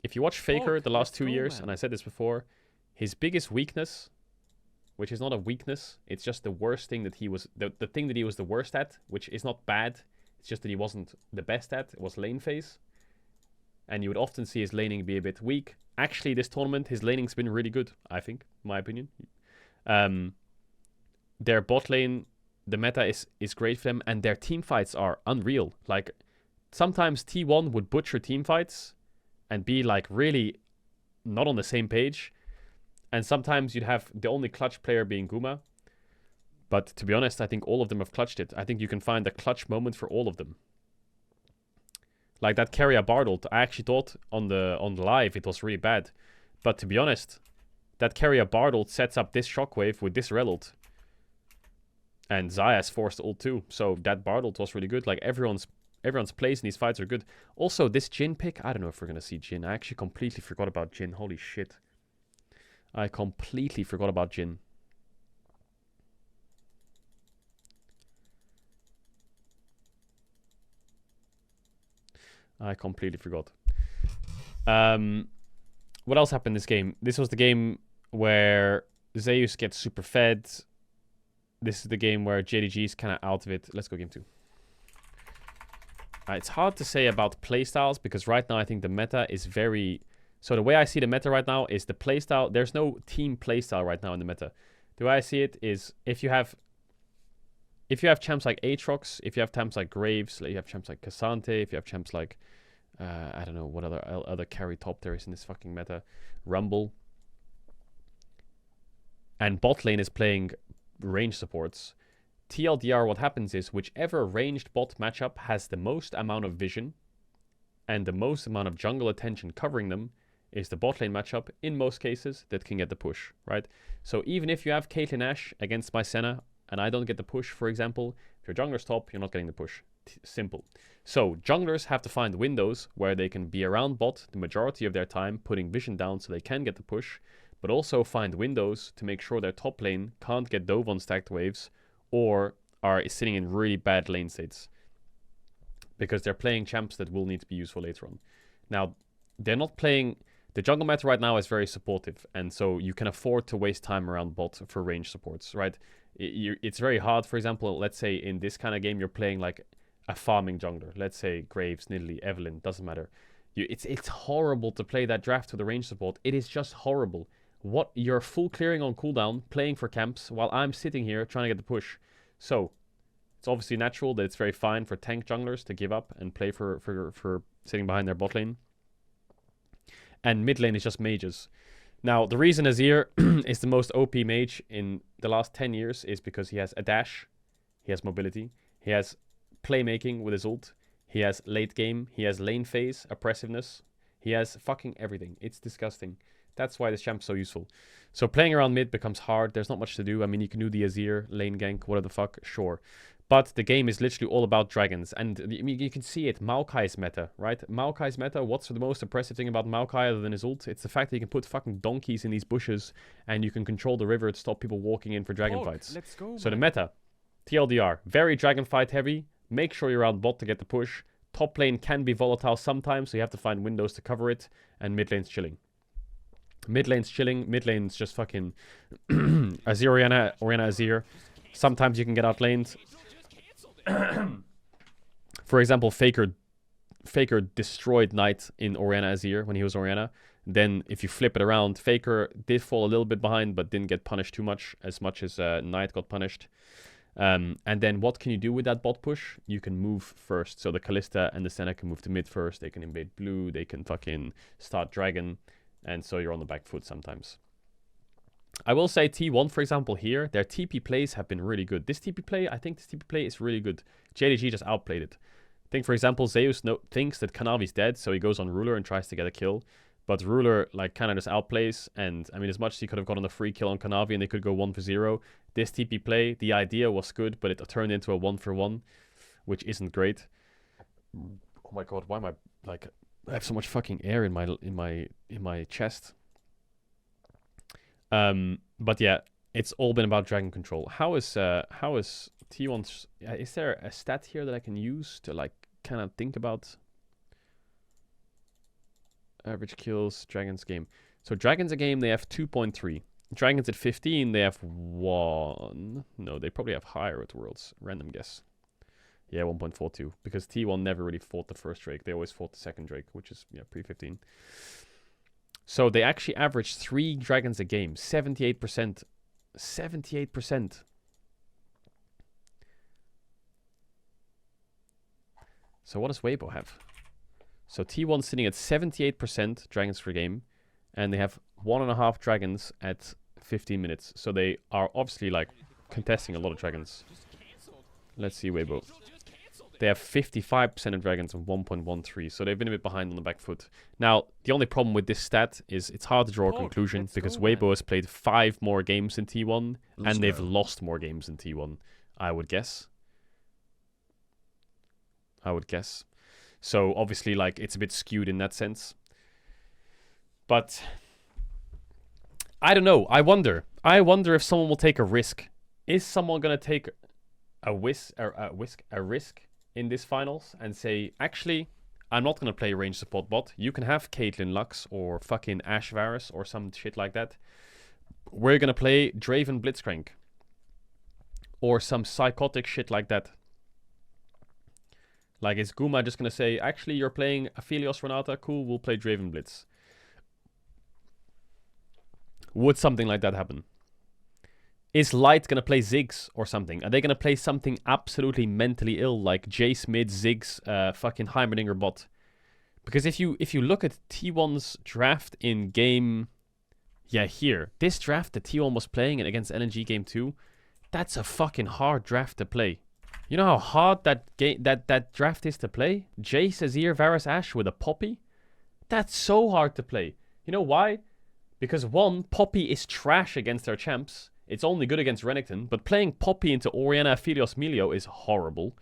if you watch Faker the last 2 years, and I said this before, his biggest weakness, which is not a weakness, it's just the worst thing that he was, the thing that he was the worst at, which is not bad, it's just that he wasn't the best at, it was lane phase. And you would often see his laning be a bit weak. Actually, this tournament, his laning's been really good, I think, in my opinion. Their bot lane, the meta is great for them, and their team fights are unreal. Like, sometimes T1 would butcher team fights and be like really not on the same page. And sometimes you'd have the only clutch player being Guma. But to be honest, I think all of them have clutched it. I think you can find a clutch moment for all of them. Like that Keria Bard ult, I actually thought on the live it was really bad. But to be honest, that Keria Bard ult sets up this shockwave with this Rell ult. And Zaya's forced ult too. So that Bard ult was really good. Like everyone's plays in these fights are good. Also, this Jhin pick, I don't know if we're going to see Jhin. I actually completely forgot about Jhin. Holy shit. I completely forgot about Jhin. I completely forgot. What else happened in this game? This was the game where Zeus gets super fed. This is the game where JDG's kind of out of it. Let's go game 2. It's hard to say about playstyles, because right now I think the meta is very... So the way I see the meta right now is the playstyle. There's no team playstyle right now in the meta. The way I see it is, if you have champs like Aatrox, if you have champs like Graves, if you have champs like Cassante, if you have champs like, I don't know what other carry top there is in this fucking meta, Rumble, and bot lane is playing range supports, TLDR, what happens is, whichever ranged bot matchup has the most amount of vision and the most amount of jungle attention covering them is the bot lane matchup, in most cases, that can get the push, right? So even if you have Caitlyn Ashe against my Senna, and I don't get the push, for example, if your jungler's top, you're not getting the push. Simple. So junglers have to find windows where they can be around bot the majority of their time, putting vision down so they can get the push, but also find windows to make sure their top lane can't get dove on stacked waves or are sitting in really bad lane states, because they're playing champs that will need to be useful later on. Now, they're not playing... The jungle meta right now is very supportive, and so you can afford to waste time around bot for range supports, right? It's very hard. For example, let's say in this kind of game, you're playing like a farming jungler. Let's say Graves, Nidalee, Evelynn, doesn't matter. It's horrible to play that draft with a range support. It is just horrible. What, you're full clearing on cooldown, playing for camps, while I'm sitting here trying to get the push. So, it's obviously natural that it's very fine for tank junglers to give up and play for sitting behind their bot lane. And mid lane is just mages. Now, the reason Azir is the most OP mage in the last 10 years is because he has a dash, he has mobility, he has playmaking with his ult, he has late game, he has lane phase, oppressiveness, he has fucking everything. It's disgusting. That's why this champ's so useful. So playing around mid becomes hard. There's not much to do. I mean, you can do the Azir, lane gank, whatever the fuck, sure. But the game is literally all about dragons. And I mean, you can see it. Maokai's meta, right? Maokai's meta, what's the most impressive thing about Maokai other than his ult? It's the fact that you can put fucking donkeys in these bushes and you can control the river to stop people walking in for dragon fights. Let's go, so the meta, TLDR, very dragon fight heavy. Make sure you're around bot to get the push. Top lane can be volatile sometimes, so you have to find windows to cover it. And mid lane's chilling. Mid lane's chilling. Mid lane's just fucking Azir, Orianna, Azir. Sometimes you can get outlaned. For example, Faker destroyed Knight in Orianna Azir when he was Orianna. Then if you flip it around, Faker did fall a little bit behind, but didn't get punished too much as Knight got punished. And then what can you do with that bot push? You can move first. So the Kalista and the Senna can move to mid first. They can invade blue. They can fucking start dragon. And so you're on the back foot sometimes. I will say T1, for example, here, their TP plays have been really good. This TP play, I think this TP play is really good. JDG just outplayed it. I think, for example, Zeus thinks that Kanavi's dead, so he goes on Ruler and tries to get a kill. But Ruler, like, kind of just outplays. And, I mean, as much as he could have gotten a free kill on Kanavi and they could go 1-for-0, this TP play, the idea was good, but it turned into a 1-for-1, which isn't great. Oh my god, why am I, like, I have so much fucking air in my chest. But yeah, it's all been about dragon control. How is T1's... is there a stat here that I can use to, like, kind of think about? Average kills, Dragons game. So Dragons a game, they have 2.3. Dragons at 15, they have 1. No, they probably have higher at Worlds. Random guess. Yeah, 1.42. Because T1 never really fought the first Drake. They always fought the second Drake, which is, yeah, pre-15. So they actually average 3 Dragons a game. 78%. 78%. So what does Weibo have? So T1 sitting at 78% Dragons per game. And they have 1.5 Dragons at 15 minutes. So they are obviously, like, contesting a lot of Dragons. Let's see Weibo. They have 55% of Dragons and 1.13. So they've been a bit behind on the back foot. Now, the only problem with this stat is it's hard to draw a conclusion because Weibo has played 5 more games in T1 and they've lost more games in T1, I would guess. So obviously, like, it's a bit skewed in that sense. But I don't know. I wonder if someone will take a risk. Is someone gonna take a risk in this finals and say, actually, I'm not gonna play range support bot. You can have Caitlyn Lux or fucking Ashe Varus or some shit like that. We're gonna play Draven Blitzcrank or some psychotic shit like that. Like, is Guma just gonna say, actually, you're playing Aphelios Renata? Cool, we'll play Draven Blitz. Would something like that happen? Is Light gonna play Ziggs or something? Are they gonna play something absolutely mentally ill, like Jace mid, Ziggs, fucking Heimerdinger bot? Because if you look at T1's draft in game... Yeah, here. This draft that T1 was playing against LNG game 2, that's a fucking hard draft to play. You know how hard that draft is to play? Jace, Azir, Varus, Ashe with a Poppy? That's so hard to play. You know why? Because 1, Poppy is trash against their champs. It's only good against Renekton. But playing Poppy into Orianna, Aphelios, Melio is horrible.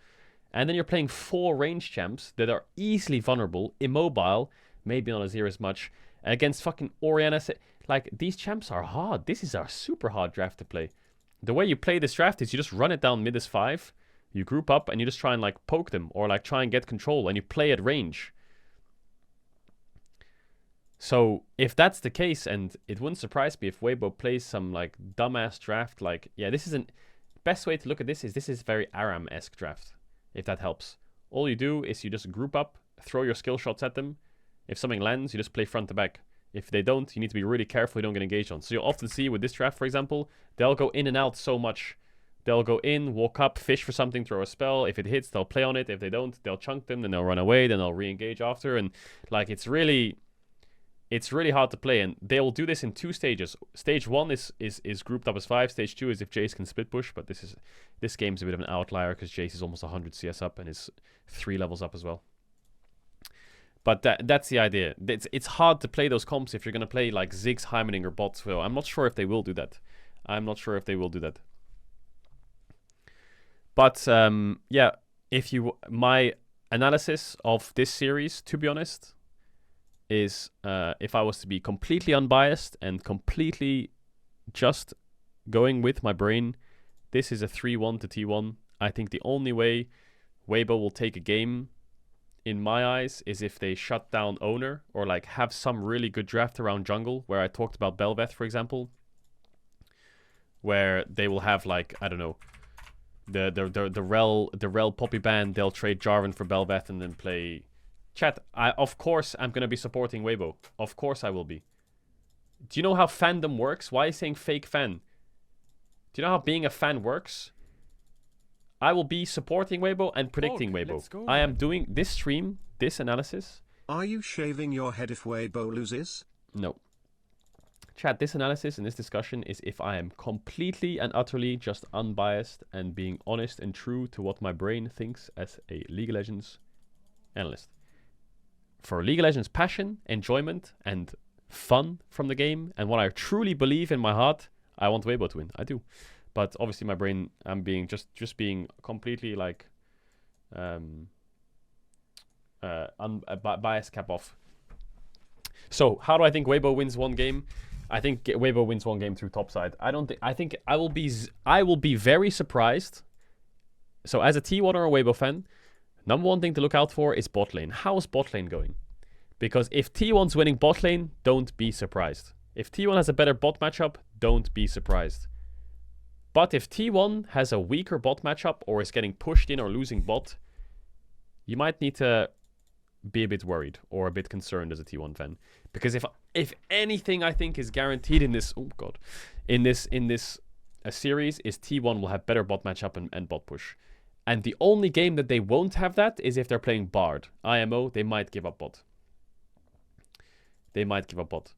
And then you're playing 4 range champs that are easily vulnerable, immobile, maybe not Azir as much, against fucking Orianna. Like, these champs are hard. This is a super hard draft to play. The way you play this draft is you just run it down mid as 5. You group up and you just try and, like, poke them or, like, try and get control and you play at range. So if that's the case, and it wouldn't surprise me if Weibo plays some, like, dumbass draft, like, yeah, this isn't... Best way to look at this is very Aram-esque draft, if that helps. All you do is you just group up, throw your skill shots at them. If something lands, you just play front to back. If they don't, you need to be really careful you don't get engaged on. So you'll often see with this draft, for example, they'll go in and out so much. They'll go in, walk up, fish for something, throw a spell. If it hits, they'll play on it. If they don't, they'll chunk them, then they'll run away, then they'll re-engage after. And, like, it's really hard to play. And they'll do this in 2 stages. Stage 1 is grouped up as 5. Stage 2 is if Jace can split push. But this game's a bit of an outlier because Jace is almost 100 CS up and is 3 levels up as well. But that's the idea. It's hard to play those comps if you're going to play, like, Ziggs, Heimerdinger bots. So I'm not sure if they will do that. But, yeah, my analysis of this series, to be honest, is if I was to be completely unbiased and completely just going with my brain, this is a 3-1 to T1. I think the only way Weibo will take a game, in my eyes, is if they shut down Owner or, like, have some really good draft around jungle, where I talked about Bel'Veth, for example, where they will have, like, I don't know, The Rell Poppy ban, they'll trade Jarvan for Bel'Veth and then play... Chat, of course I'm going to be supporting Weibo. Of course I will be. Do you know how fandom works? Why are you saying fake fan? Do you know how being a fan works? I will be supporting Weibo and predicting Weibo. I am doing this stream, this analysis. Are you shaving your head if Weibo loses? No. Chat, this analysis and this discussion is if I am completely and utterly just unbiased and being honest and true to what my brain thinks as a League of Legends analyst. For League of Legends passion, enjoyment, and fun from the game, and what I truly believe in my heart, I want Weibo to win. I do. But obviously my brain, I'm being just being completely like bias cap off. So how do I think Weibo wins one game? I think Weibo wins one game through topside. I think I will be very surprised. So as a T1 or a Weibo fan, number one thing to look out for is bot lane. How's bot lane going? Because if T1's winning bot lane, don't be surprised. If T1 has a better bot matchup, don't be surprised. But if T1 has a weaker bot matchup or is getting pushed in or losing bot, you might need to be a bit worried or a bit concerned as a T1 fan. Because if anything I think is guaranteed in this, oh god, in this series is T1 will have better bot matchup and bot push. And the only game that they won't have that is if they're playing Bard. IMO, they might give up bot. They might give up bot.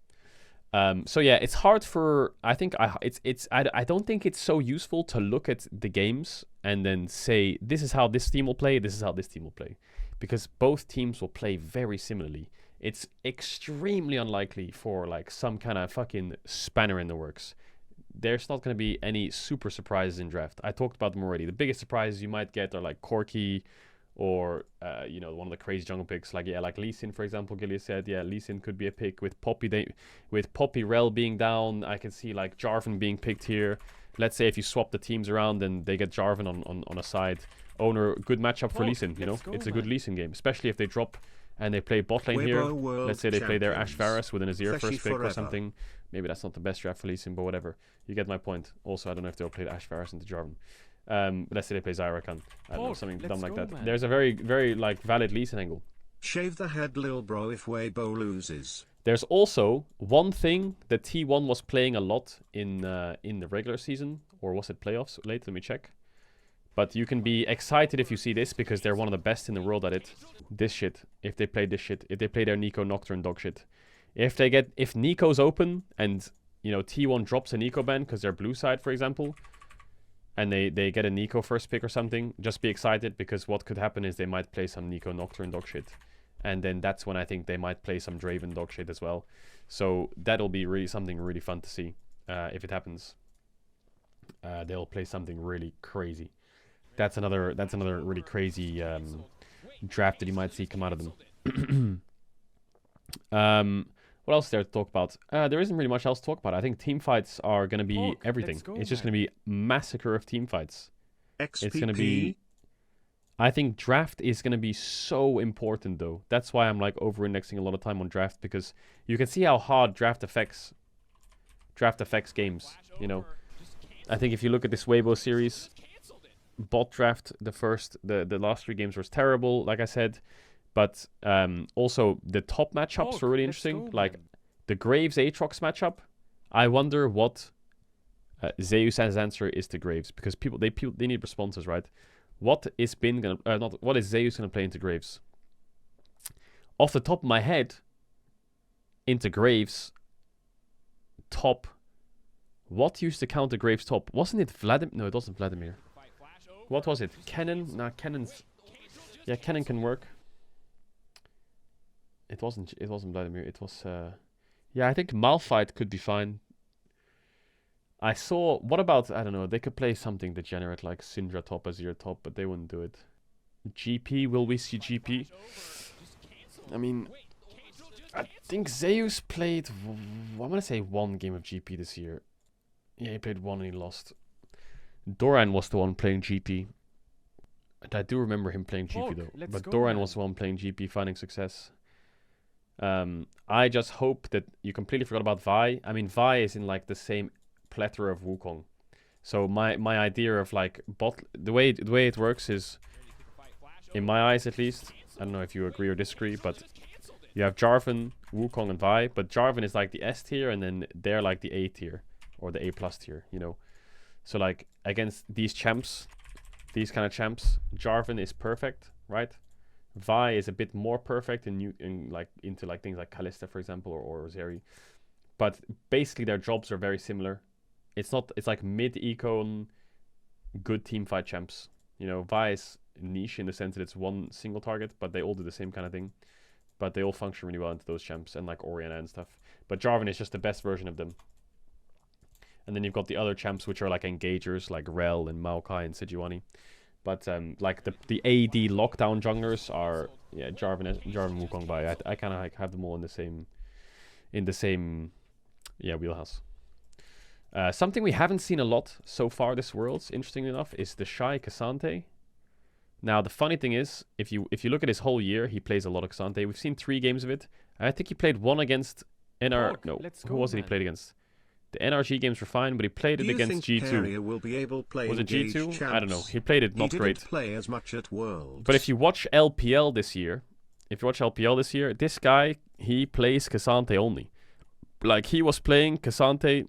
So yeah, it's hard for... I don't think it's so useful to look at the games and then say, this is how this team will play, this is how this team will play. Because both teams will play very similarly. It's extremely unlikely for like some kind of fucking spanner in the works. There's not going to be any super surprises in draft. I talked about them already. The biggest surprises you might get are like Corki or, one of the crazy jungle picks. Like Lee Sin, for example. Gilly said, Lee Sin could be a pick with Poppy Rell being down. I can see like Jarvan being picked here. Let's say if you swap the teams around and they get Jarvan on a side. Owner, good matchup for Lee Sin, It's a good Lee Sin game, especially if they drop and they play bot lane here. Let's say they play their Ashe Varus with an Azir first pick or something. Maybe that's not the best draft for Lee Sin, but whatever. You get my point. Also, I don't know if they'll play Ashe Varus into Jarvan. Let's say they play Zyrakan. I don't know, something dumb like that. Man. There's a very, very like valid Lee Sin angle. Shave the head, lil bro, if Weibo loses. There's also one thing that T1 was playing a lot in the regular season, or was it playoffs? Let me check. But you can be excited if you see this because they're one of the best in the world at it. This shit. If they play this shit. If they play their Nico Nocturne dog shit. If Nico's open and, T1 drops a Nico ban because they're blue side, for example, and they get a Nico first pick or something, just be excited because what could happen is they might play some Nico Nocturne dog shit. And then that's when I think they might play some Draven dog shit as well. So that'll be really something really fun to see if it happens. They'll play something really crazy. That's another really crazy draft that you might see come out of them. What else is there to talk about? There isn't really much else to talk about. I think team fights are going to be everything. It's just going to be massacre of team fights. XPP. It's going to be... I think draft is going to be so important, though. That's why I'm like over-indexing a lot of time on draft, because you can see how hard draft affects games, I think if you look at this Weibo series, bot draft, the last 3 games was terrible, like I said. But also the top matchups were really interesting. Like the Graves Aatrox matchup. I wonder what Zeus' answer is to Graves, because they need responses, right? What is Zeus gonna play into Graves? Off the top of my head, into Graves top. What used to counter Graves top? Wasn't it Vladimir? No, it wasn't Vladimir. What was it? Kennen? Nah, Kennen's... Yeah, Kennen can work. It wasn't Vladimir. It was... Yeah, I think Malphite could be fine. I saw... What about... I don't know. They could play something degenerate like Syndra top, Azir top, but they wouldn't do it. GP? Will we see GP? I mean... I think Zeus played... I'm going to say 1 game of GP this year. Yeah, he played 1 and he lost. Doran was the one playing GP. And I do remember him playing GP though. But Doran was the one playing GP, finding success. I just hope that you completely forgot about Vi. I mean, Vi is in like the same plethora of Wukong. So my idea of like the way it works is, in my eyes at least, I don't know if you agree or disagree, but you have Jarvan, Wukong, and Vi, but Jarvan is like the S tier, and then they're like the A tier or the A plus tier, you know. So like against these champs, these kind of champs, Jarvan is perfect, right? Vi is a bit more perfect into things like Kalista, for example, or Zeri. But basically their jobs are very similar. It's like mid-econ, good teamfight champs. You know, Vi is niche in the sense that it's one single target, but they all do the same kind of thing. But they all function really well into those champs, and like Orianna and stuff. But Jarvan is just the best version of them. And then you've got the other champs, which are like engagers, like Rell and Maokai and Sejuani. But like the AD lockdown junglers are Jarvan, Wukong, Vi. I kind of like have them all in the same wheelhouse. Something we haven't seen a lot so far this Worlds, interestingly enough, is the Shy Cassante. Now the funny thing is, if you look at his whole year, he plays a lot of Cassante. We've seen 3 games of it. I think he played one against who was it he played against? The NRG games were fine, but he played it against G2. Will be able was it G2? Champs? I don't know. He played it not great. He didn't play as much at Worlds. But if you watch LPL this year, this guy, he plays Cassante only. Like, he was playing Cassante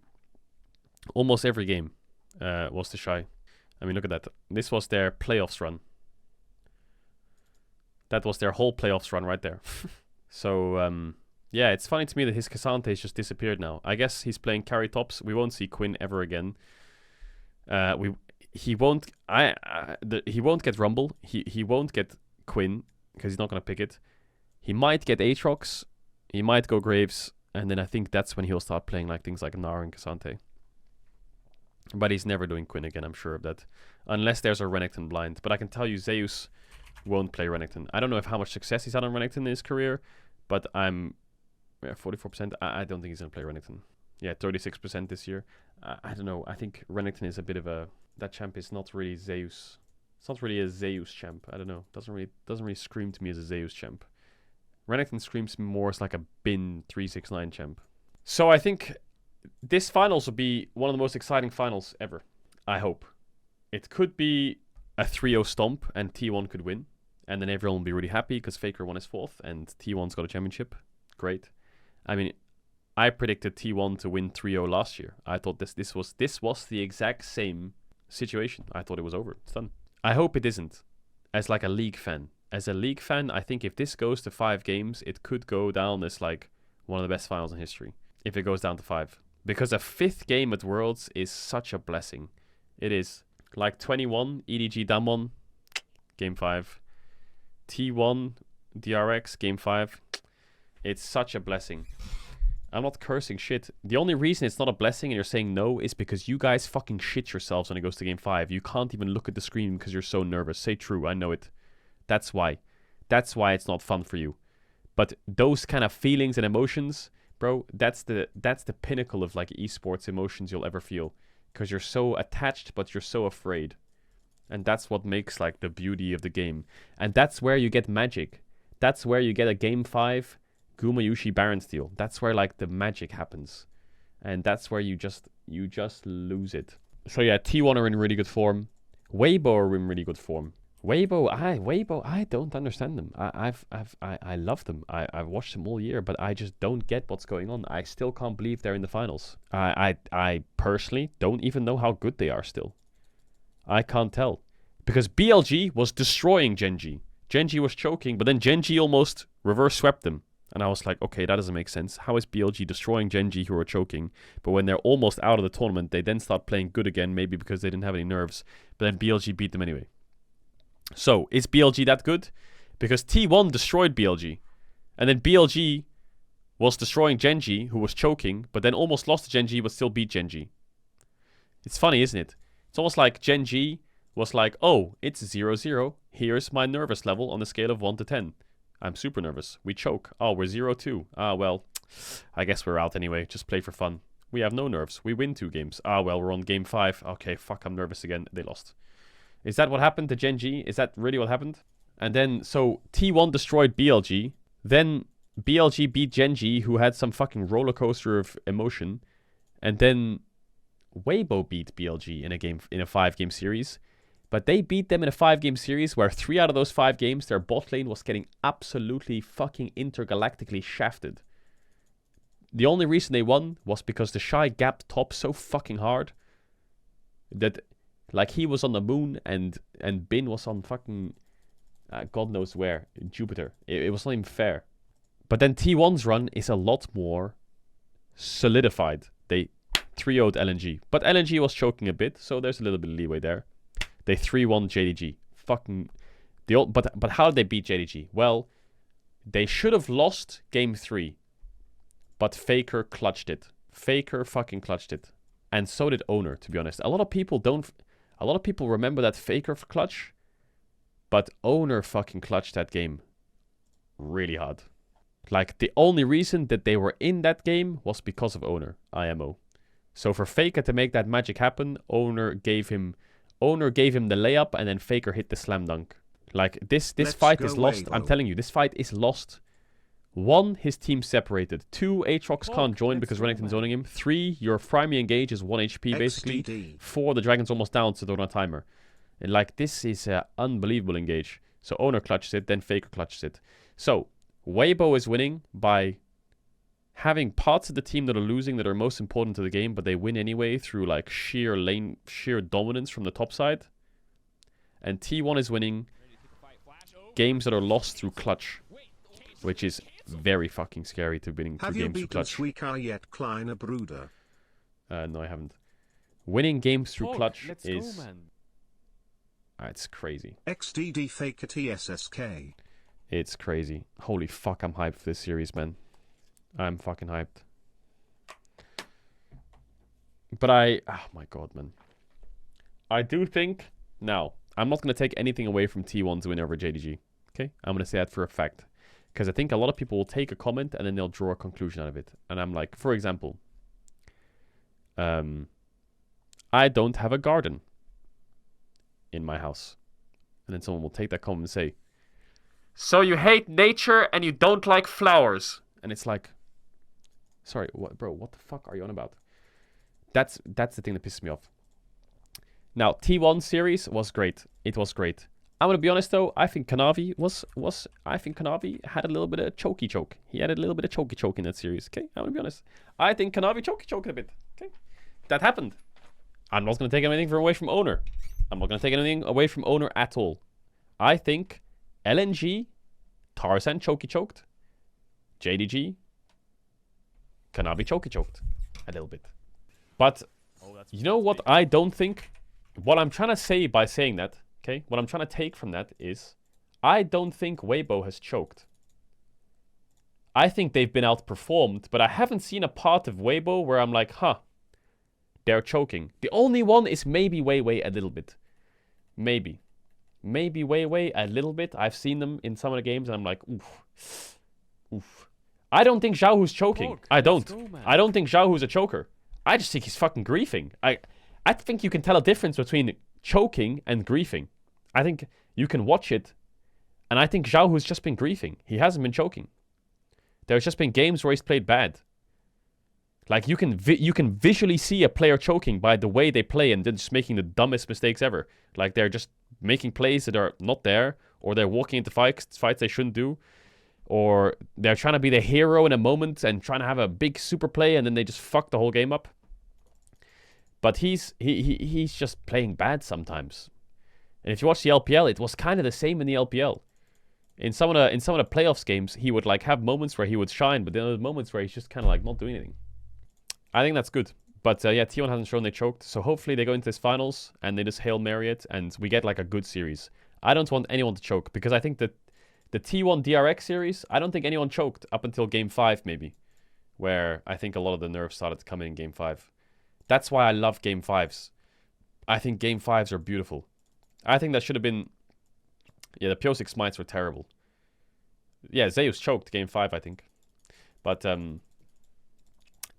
almost every game, was the Shy. I mean, look at that. This was their playoffs run. That was their whole playoffs run right there. So, yeah, it's funny to me that his Cassante has just disappeared now. I guess he's playing carry tops. We won't see Quinn ever again. He won't get Rumble. He won't get Quinn because he's not gonna pick it. He might get Aatrox. He might go Graves, and then I think that's when he'll start playing like things like Gnar and Cassante. But he's never doing Quinn again. I'm sure of that, unless there's a Renekton blind. But I can tell you, Zeus won't play Renekton. I don't know how much success he's had on Renekton in his career, but I'm 44%. I don't think he's going to play Renekton. Yeah, 36% this year. I don't know. I think Renekton is a bit of a... That champ is not really Zeus. It's not really a Zeus champ. I don't know. Doesn't really scream to me as a Zeus champ. Renekton screams more as like a bin 369 champ. So I think this finals will be one of the most exciting finals ever. I hope. It could be a 3-0 stomp and T1 could win. And then everyone will be really happy because Faker won his 4th and T1's got a championship. Great. I mean, I predicted T1 to win 3-0 last year. I thought this was the exact same situation. I thought it was over. It's done. I hope it isn't. As like a league fan. As a league fan, I think if this goes to 5 games, it could go down as like one of the best finals in history. If it goes down to 5. Because a 5th game at Worlds is such a blessing. It is. Like 21, EDG Damwon, Game 5. T1, DRX, Game 5. It's such a blessing. I'm not cursing shit. The only reason it's not a blessing and you're saying no is because you guys fucking shit yourselves when it goes to Game 5. You can't even look at the screen because you're so nervous. Say true, I know it. That's why. That's why it's not fun for you. But those kind of feelings and emotions, bro, that's the pinnacle of like esports emotions you'll ever feel. Because you're so attached, but you're so afraid. And that's what makes like the beauty of the game. And that's where you get magic. That's where you get a Game 5 Gumayushi Baron steal. That's where like the magic happens. And that's where you just lose it. So yeah, T1 are in really good form. Weibo are in really good form. Weibo, I don't understand them. I love them. I've watched them all year, but I just don't get what's going on. I still can't believe they're in the finals. I personally don't even know how good they are still. I can't tell. Because BLG was destroying Genji. Genji was choking, but then Genji almost reverse swept them. And I was like, okay, that doesn't make sense. How is BLG destroying Genji who are choking? But when they're almost out of the tournament, they then start playing good again, maybe because they didn't have any nerves. But then BLG beat them anyway. So, is BLG that good? Because T1 destroyed BLG. And then BLG was destroying Genji, who was choking, but then almost lost to Genji, but still beat Genji. It's funny, isn't it? It's almost like Genji was like, oh, it's 0-0. Here's my nervous level on a scale of 1 to 10. I'm super nervous. We choke. Oh, we're 0-2. Ah, well, I guess we're out anyway. Just play for fun. We have no nerves. We win 2 games. Ah, well, we're on game 5. Okay, fuck, I'm nervous again. They lost. Is that what happened to Genji? Is that really what happened? And then, so T1 destroyed BLG. Then BLG beat Genji, who had some fucking roller coaster of emotion. And then Weibo beat BLG in a 5-game series, but they beat them in a 5-game series where 3 out of those 5 games their bot lane was getting absolutely fucking intergalactically shafted. The only reason they won was because the Shy gapped top so fucking hard that, like, he was on the moon and Bin was on fucking God knows where, Jupiter. It was not even fair. But then T1's run is a lot more solidified. They 3-0'd LNG, but LNG was choking a bit, so there's a little bit of leeway there. They 3-1 JDG. Fucking but how did they beat JDG? Well, they should have lost game 3. But Faker clutched it. Faker fucking clutched it. And so did Owner, to be honest. A lot of people remember that Faker clutch. But Owner fucking clutched that game really hard. Like, the only reason that they were in that game was because of Owner, IMO. So for Faker to make that magic happen, Owner gave him the layup, and then Faker hit the slam dunk. Like, this fight is lost. I'm telling you, this fight is lost. 1, his team separated. 2, Aatrox can't join because Renekton's zoning him. 3, your primary engage is 1 HP basically. XDD. 4, the dragon's almost down, so don't have timer. And like, this is an unbelievable engage. So Owner clutches it, then Faker clutches it. So Weibo is winning by having parts of the team that are losing that are most important to the game, but they win anyway through like sheer dominance from the top side. And T1 is winning games that are lost through clutch, which is very fucking scary to winning 2 games through clutch. Have you beaten Suika yet, Kleiner Bruder? No, I haven't. Winning games through clutch let's is... go, man. It's crazy. XDD Faker TSSK. It's crazy. Holy fuck, I'm hyped for this series, man. I'm fucking hyped. But oh my god, man. I do think... Now, I'm not going to take anything away from T1's win over JDG. Okay? I'm going to say that for a fact. Because I think a lot of people will take a comment and then they'll draw a conclusion out of it. And I'm like, for example, I don't have a garden in my house. And then someone will take that comment and say, so you hate nature and you don't like flowers. And it's like, sorry, bro, what the fuck are you on about? That's the thing that pisses me off. Now, T1 series was great. It was great. I'm gonna be honest though, I think Kanavi had a little bit of chokey choke. He had a little bit of chokey choke in that series, okay? I'm gonna be honest. I think Kanavi chokey choked a bit, okay? That happened. I'm not gonna take anything away from Owner. I'm not gonna take anything away from Owner at all. I think LNG, Tarzan chokey choked, JDG, Kanavi chokey choked a little bit. But you know what I don't think? What I'm trying to say by saying that, okay, what I'm trying to take from that is, I don't think Weibo has choked. I think they've been outperformed, but I haven't seen a part of Weibo where I'm like, huh, they're choking. The only one is maybe Weiwei a little bit. Maybe Weiwei a little bit. I've seen them in some of the games and I'm like, oof. I don't think Xiaohu's choking. I don't think Xiaohu's a choker. I just think he's fucking griefing. I think you can tell a difference between choking and griefing. I think you can watch it, and I think Xiaohu's just been griefing. He hasn't been choking. There's just been games where he's played bad. Like, you can visually see a player choking by the way they play and then just making the dumbest mistakes ever. Like, they're just making plays that are not there, or they're walking into fights they shouldn't do, or they're trying to be the hero in a moment and trying to have a big super play, and then they just fuck the whole game up. But he's just playing bad sometimes. And if you watch the LPL, it was kind of the same in the LPL. In some of the playoffs games, he would like have moments where he would shine, but then there were moments where he's just kind of like not doing anything. I think that's good. But yeah, T1 hasn't shown they choked, so hopefully they go into this finals and they just Hail Mary it and we get like a good series. I don't want anyone to choke because I think that the T1 DRX series, I don't think anyone choked up until game 5 maybe, where I think a lot of the nerfs started to come in game 5. That's why I love game 5s. I think game 5s are beautiful. I think that should have been... Yeah, the Pure 6 smites were terrible. Yeah, Zeus choked game 5, I think. But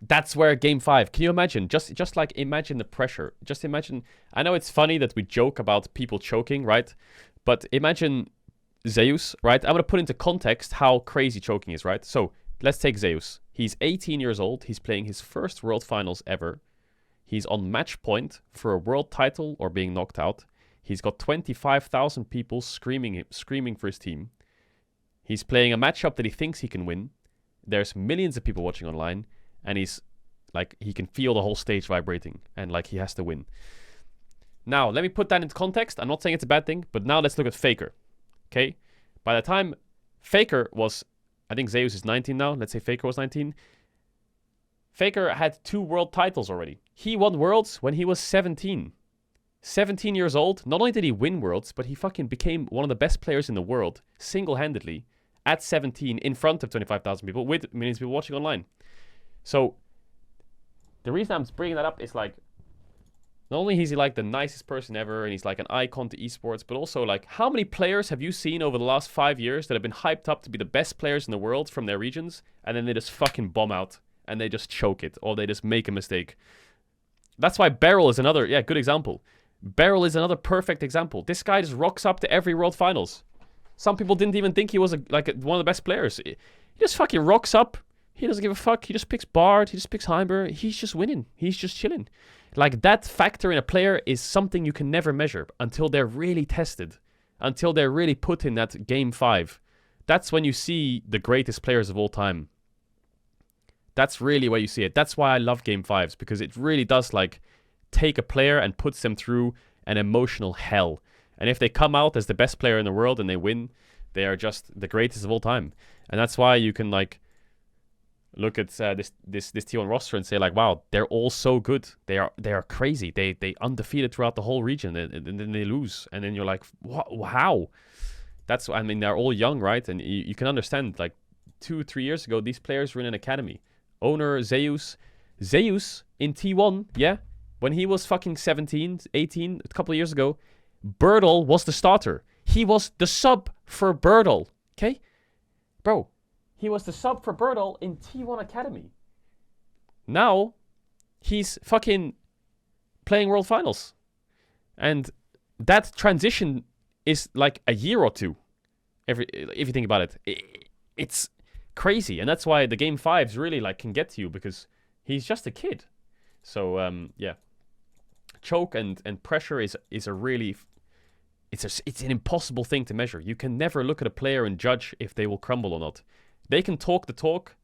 that's where game 5... Can you imagine? Just like imagine the pressure. Just imagine... I know it's funny that we joke about people choking, right? But imagine Zeus, right? I'm going to put into context how crazy choking is, right? So, let's take Zeus. He's 18 years old. He's playing his first World Finals ever. He's on match point for a world title or being knocked out. He's got 25,000 people screaming for his team. He's playing a matchup that he thinks he can win. There's millions of people watching online, and he's like, he can feel the whole stage vibrating, and like he has to win. Now, let me put that into context. I'm not saying it's a bad thing, but now let's look at Faker. Okay? By the time Faker was, I think Zeus is 19 now. Let's say Faker was 19. Faker had 2 world titles already. He won worlds when he was 17. 17 years old. Not only did he win worlds, but he fucking became one of the best players in the world, single-handedly, at 17, in front of 25,000 people, with millions of people watching online. So, the reason I'm bringing that up is like, not only is he like the nicest person ever, and he's like an icon to esports, but also like, how many players have you seen over the last 5 years that have been hyped up to be the best players in the world from their regions, and then they just fucking bomb out, and they just choke it, or they just make a mistake? That's why Beryl is another, good example. Beryl is another perfect example. This guy just rocks up to every world finals. Some people didn't even think he was one of the best players. He just fucking rocks up. He doesn't give a fuck. He just picks Bard. He just picks Heimer. He's just winning. He's just chilling. Like, that factor in a player is something you can never measure until they're really tested. Until they're really put in that game 5. That's when you see the greatest players of all time. That's really where you see it. That's why I love game 5s, because it really does, like, take a player and puts them through an emotional hell. And if they come out as the best player in the world and they win, they are just the greatest of all time. And that's why you can, like, look at this T1 roster and say, like, wow, they're all so good. They are crazy. They undefeated throughout the whole region, and then they lose. And then you're like, what? How? That's, I mean, they're all young, right? And you can understand, like, 2-3 years ago, these players were in an academy. Owner, Zeus in T1, yeah? When he was fucking 17, 18, a couple of years ago, Birdle was the starter. He was the sub for Birdle, okay? Bro, he was the sub for Birdle in T1 Academy. Now, he's fucking playing World Finals. And that transition is like a year or two, if you think about it. It's crazy. And that's why the Game 5s really like can get to you, because he's just a kid. So, yeah. Choke and pressure is a really... It's an impossible thing to measure. You can never look at a player and judge if they will crumble or not. They can talk the talk.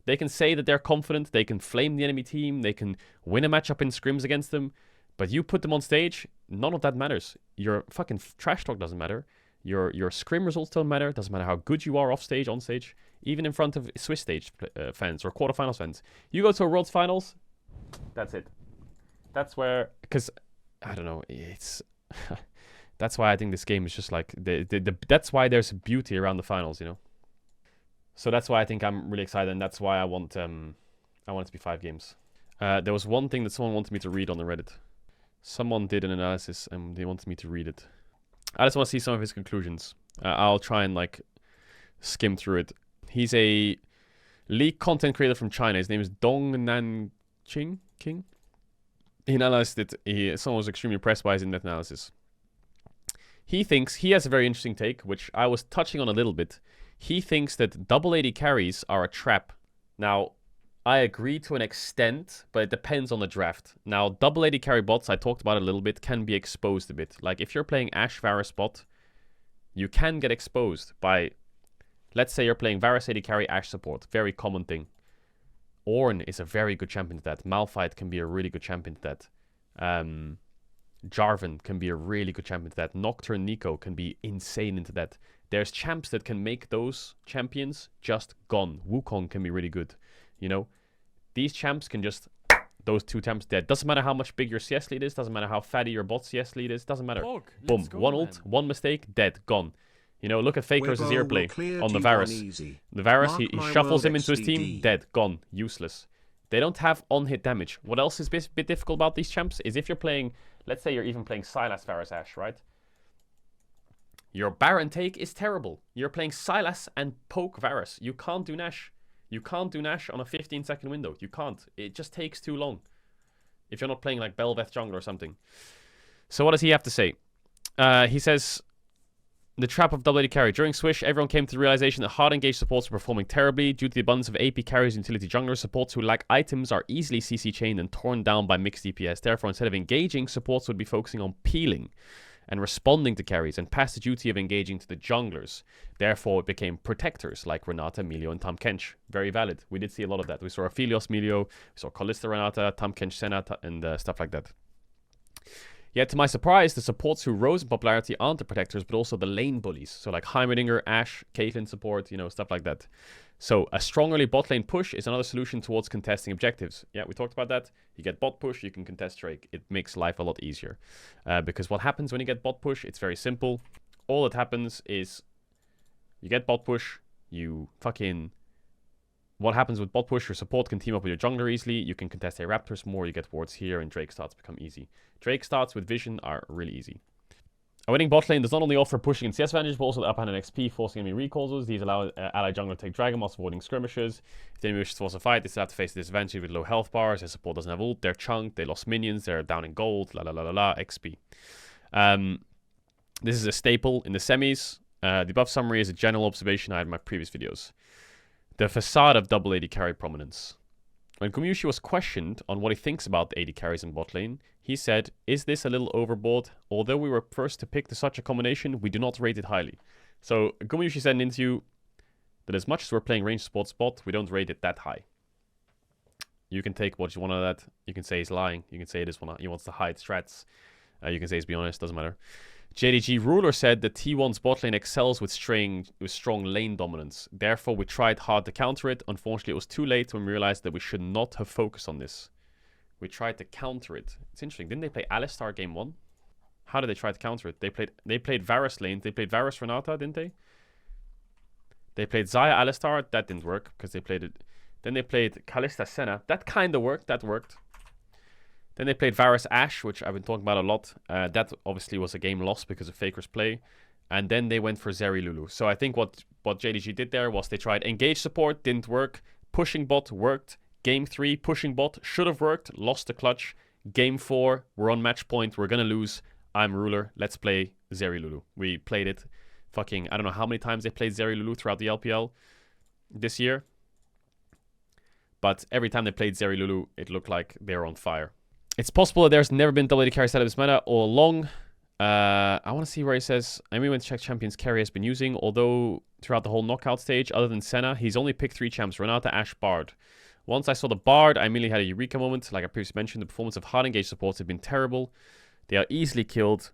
They can say that they're confident. They can flame the enemy team. They can win a matchup in scrims against them. But you put them on stage, none of that matters. Your fucking trash talk doesn't matter. Your scrim results don't matter. It doesn't matter how good you are off stage, on stage, even in front of Swiss stage fans or quarterfinals fans. You go to a World Finals, that's it. That's where, because, I don't know, it's... That's why I think this game is just like... that's why there's beauty around the finals, you know? So that's why I think I'm really excited, and that's why I want it to be 5 games. There was one thing that someone wanted me to read on the Reddit. Someone did an analysis, and they wanted me to read it. I just want to see some of his conclusions. I'll try and, like, skim through it. He's a leak content creator from China. His name is Dong Nanqing King. He analyzed it. Someone was extremely impressed by his in-depth analysis. He thinks, he has a very interesting take, which I was touching on a little bit. He thinks that double AD carries are a trap. Now, I agree to an extent, but it depends on the draft. Now, double AD carry bots, I talked about it a little bit, can be exposed a bit. Like, if you're playing Ashe Varus bot, you can get exposed by, let's say you're playing Varus AD carry Ashe support. Very common thing. Ornn is a very good champion to that. Malphite can be a really good champion to that. Jarvan can be a really good champion to that. Nocturne Nico can be insane into that. There's champs that can make those champions just gone. Wukong can be really good. You know, these champs can just... Those 2 champs dead. Doesn't matter how much big your CS lead is. Doesn't matter how fatty your bot CS lead is. Doesn't matter. Boom. One ult, one mistake, dead, gone. You know, look at Faker's Azir play on the Varus. The Varus, he shuffles him into his team, dead, gone, useless. They don't have on-hit damage. What else is a bit difficult about these champs is if you're playing... Let's say you're even playing Sylas Varus Ashe, right? Your Baron take is terrible. You're playing Sylas and poke Varus. You can't do Nash. You can't do Nash on a 15-second window. You can't. It just takes too long. If you're not playing like Bel'Veth jungle or something. So what does he have to say? He says... The trap of double AD carry. During Swish, everyone came to the realization that hard engaged supports were performing terribly. Due to the abundance of AP carries and utility junglers, supports who lack items are easily CC chained and torn down by mixed DPS. Therefore, instead of engaging, supports would be focusing on peeling and responding to carries and pass the duty of engaging to the junglers. Therefore, it became protectors like Renata, Melio, and Tahm Kench. Very valid. We did see a lot of that. We saw Aphelios, Melio, we saw Kalista, Renata, Tahm Kench, Senna, and stuff like that. Yet, to my surprise, the supports who rose in popularity aren't the protectors, but also the lane bullies. So like Heimerdinger, Ashe, Caitlyn support, you know, stuff like that. So a strong early bot lane push is another solution towards contesting objectives. Yeah, we talked about that. You get bot push, you can contest Drake. It makes life a lot easier. Because what happens when you get bot push, it's very simple. All that happens is you get bot push, you fucking... What happens with bot push, your support can team up with your jungler easily. You can contest a Raptors more, you get wards here, and Drake starts become easy. Drake starts with vision are really easy. A winning bot lane does not only offer pushing and CS advantage, but also the upper hand and XP, forcing enemy recalls. These allow ally jungler to take Dragon whilst avoiding skirmishes. If the enemy wishes to force a fight, they still have to face the disadvantage with low health bars. Their support doesn't have ult, they're chunked, they lost minions, they're down in gold, XP. This is a staple in the semis. The buff summary is a general observation I had in my previous videos. The facade of double AD carry prominence. When Gumyushi was questioned on what he thinks about the AD carries in bot lane, he said, "Is this a little overboard? Although we were first to pick such a combination, we do not rate it highly." So Gumyushi said in an interview that as much as we're playing range support spot, we don't rate it that high. You can take what you want out of that. You can say he's lying. You can say it is he wants to hide strats. You can say he's being honest. Doesn't matter. JDG Ruler said that T1's bot lane excels with strong lane dominance. Therefore, we tried hard to counter it. Unfortunately, it was too late when we realized that we should not have focused on this. We tried to counter it. It's interesting. Didn't they play Alistar game 1? How did they try to counter it? They played Varus lane. They played Varus Renata, didn't they? They played Xayah Alistar. That didn't work because they played it. Then they played Kalista Senna. That kind of worked. That worked. Then they played Varus Ashe, which I've been talking about a lot. That obviously was a game lost because of Faker's play. And then they went for Zeri Lulu. So I think what JDG did there was they tried engage support, didn't work. Pushing bot worked. Game 3, pushing bot should have worked, lost the clutch. Game 4, we're on match point, we're gonna lose. I'm ruler, let's play Zeri Lulu. We played it fucking, I don't know how many times they played Zeri Lulu throughout the LPL this year. But every time they played Zeri Lulu, it looked like they were on fire. It's possible that there's never been double AD carry set of this meta all along. I want to see where he says, I mean when Czech champions carry has been using, although throughout the whole knockout stage, other than Senna, he's only picked 3 champs, Renata, Ashe, Bard. Once I saw the Bard, I immediately had a eureka moment. Like I previously mentioned, the performance of hard engaged supports have been terrible. They are easily killed.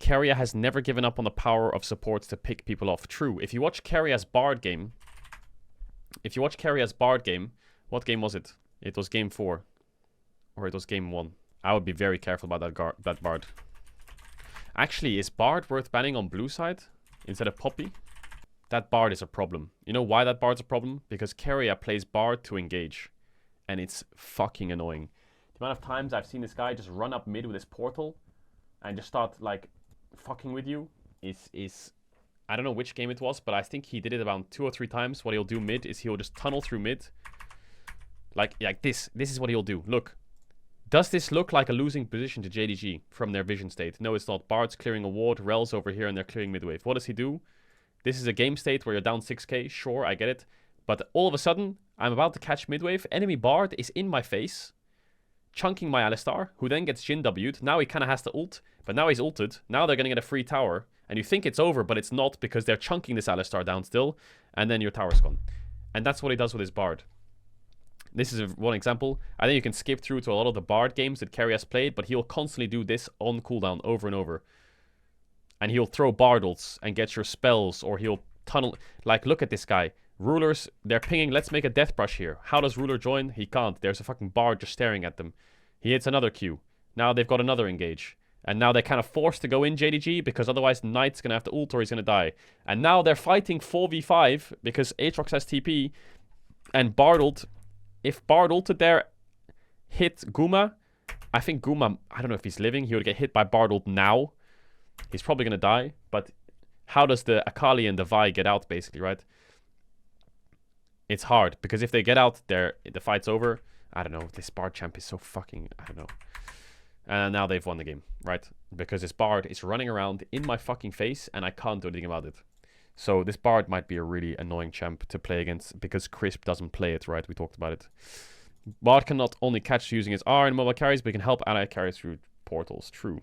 Keria has never given up on the power of supports to pick people off. True. If you watch Keria's Bard game, what game was it? It was game 4. Or it was game 1. I would be very careful about that Bard. Actually, is Bard worth banning on blue side instead of Poppy? That Bard is a problem. You know why that Bard's a problem? Because Keria plays Bard to engage. And it's fucking annoying. The amount of times I've seen this guy just run up mid with his portal and just start, like, fucking with you is I don't know which game it was, but I think he did it about 2 or 3 times. What he'll do mid is he'll just tunnel through mid. Like this. This is what he'll do. Look. Does this look like a losing position to JDG from their vision state? No, it's not. Bard's clearing a ward, Rell's over here, and they're clearing mid wave. What does he do? This is a game state where you're down 6k. Sure, I get it. But all of a sudden, I'm about to catch mid wave. Enemy Bard is in my face, chunking my Alistar, who then gets Jhin W'd. Now he kind of has to ult, but now he's ulted. Now they're going to get a free tower. And you think it's over, but it's not because they're chunking this Alistar down still. And then your tower's gone. And that's what he does with his Bard. This is one example. I think you can skip through to a lot of the Bard games that Keria has played, but he'll constantly do this on cooldown over and over. And he'll throw Bard ults and get your spells, or he'll tunnel. Like, look at this guy. Rulers, they're pinging, let's make a death brush here. How does Ruler join? He can't. There's a fucking Bard just staring at them. He hits another Q. Now they've got another engage. And now they're kind of forced to go in JDG, because otherwise Knight's going to have to ult or he's going to die. And now they're fighting 4v5, because Aatrox has TP, and Bard ult. If Bard ulted there, hit Guma, I think Guma, I don't know if he's living. He would get hit by Bard ult now. He's probably going to die. But how does the Akali and the Vi get out, basically, right? It's hard. Because if they get out, the fight's over. I don't know. This Bard champ is so fucking, I don't know. And now they've won the game, right? Because this Bard is running around in my fucking face and I can't do anything about it. So this Bard might be a really annoying champ to play against because Crisp doesn't play it, right? We talked about it. Bard can not only catch using his R in mobile carries, but he can help ally carries through portals. True.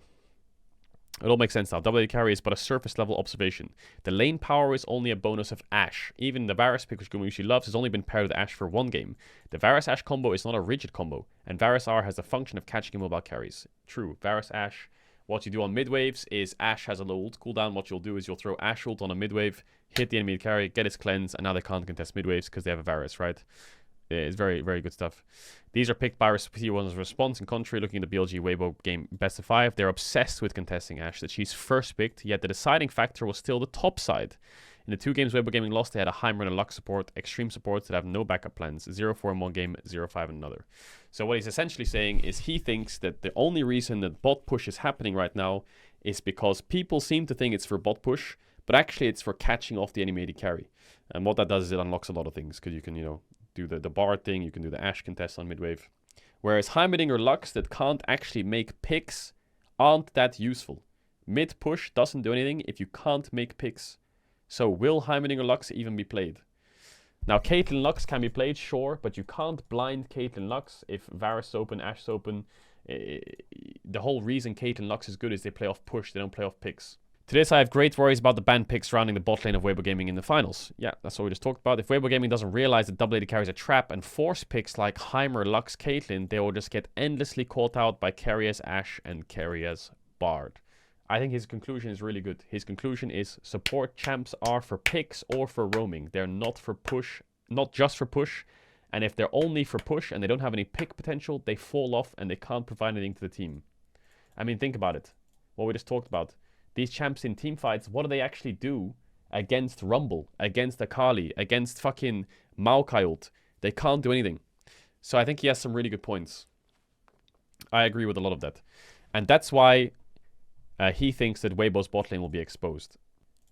It all makes sense now. Double carry is but a surface level observation. The lane power is only a bonus of Ashe. Even the Varus pick, which Guma usually loves, has only been paired with Ashe for one game. The Varus Ashe combo is not a rigid combo, and Varus R has the function of catching mobile carries. True. Varus Ashe. What you do on mid waves is Ashe has a low ult cooldown. What you'll do is you'll throw Ashe ult on a mid wave, hit the enemy carry, get his cleanse, and now they can't contest mid waves because they have a Varus, right? It's very, very good stuff. These are picked by T1's response. In contrary, looking at the BLG Weibo game best of 5, they're obsessed with contesting Ashe, that she's first picked, yet the deciding factor was still the top side. In the 2 games Weibo Gaming lost, they had a Heimer and a Lux support, extreme supports that have no backup plans, 0-4 in one game, 0-5 in another. So what he's essentially saying is he thinks that the only reason that bot push is happening right now is because people seem to think it's for bot push, but actually it's for catching off the enemy AD carry. And what that does is it unlocks a lot of things, because you can, do the Bard thing, you can do the Ashe contest on midwave. Whereas Heimerdinger Lux that can't actually make picks aren't that useful. Mid push doesn't do anything if you can't make picks. So will Heimerdinger Lux even be played? Now Caitlyn Lux can be played, sure, but you can't blind Caitlyn Lux if Varus is open, Ashe is open. The whole reason Caitlyn Lux is good is they play off push, they don't play off picks. To this, I have great worries about the ban picks surrounding the bot lane of Weibo Gaming in the finals. Yeah, that's what we just talked about. If Weibo Gaming doesn't realize that double AD carries a trap and force picks like Heimer, Lux, Caitlyn, they will just get endlessly caught out by carry as Ashe and carry as Bard. I think his conclusion is really good. His conclusion is support champs are for picks or for roaming. They're not for push, not just for push. And if they're only for push and they don't have any pick potential, they fall off and they can't provide anything to the team. I mean, think about it. What we just talked about. These champs in team fights, what do they actually do against Rumble, against Akali, against fucking Maokai ult? They can't do anything. So I think he has some really good points. I agree with a lot of that. And that's why he thinks that Weibo's bot lane will be exposed.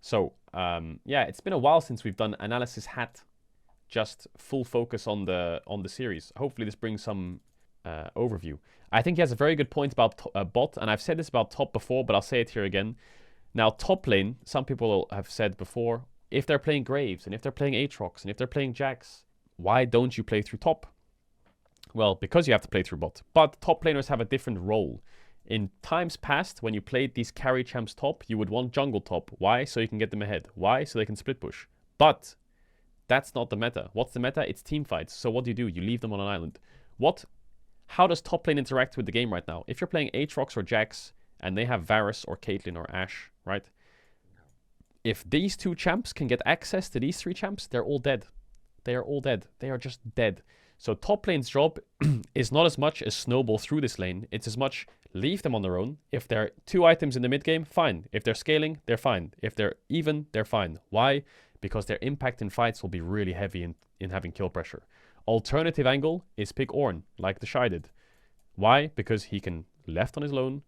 So, yeah, it's been a while since we've done Analysis Hat. Just full focus on the series. Hopefully this brings some overview. I think he has a very good point about bot, and I've said this about top before, but I'll say it here again. Now, top lane, some people have said before, if they're playing Graves, and if they're playing Aatrox, and if they're playing Jax, why don't you play through top? Well, because you have to play through bot. But top laners have a different role. In times past, when you played these carry champs top, you would want jungle top. Why? So you can get them ahead. Why? So they can split push. But that's not the meta. What's the meta? It's team fights. So what do? You leave them on an island. How does top lane interact with the game right now? If you're playing Aatrox or Jax, and they have Varus or Caitlyn or Ashe, right? If these 2 champs can get access to these 3 champs, they're all dead. They are all dead. They are just dead. So top lane's job is not as much as snowball through this lane. It's as much leave them on their own. If there are 2 items in the mid game, fine. If they're scaling, they're fine. If they're even, they're fine. Why? Because their impact in fights will be really heavy in having kill pressure. Alternative angle is pick Ornn, like the Shy did. Why? Because he can left on his own,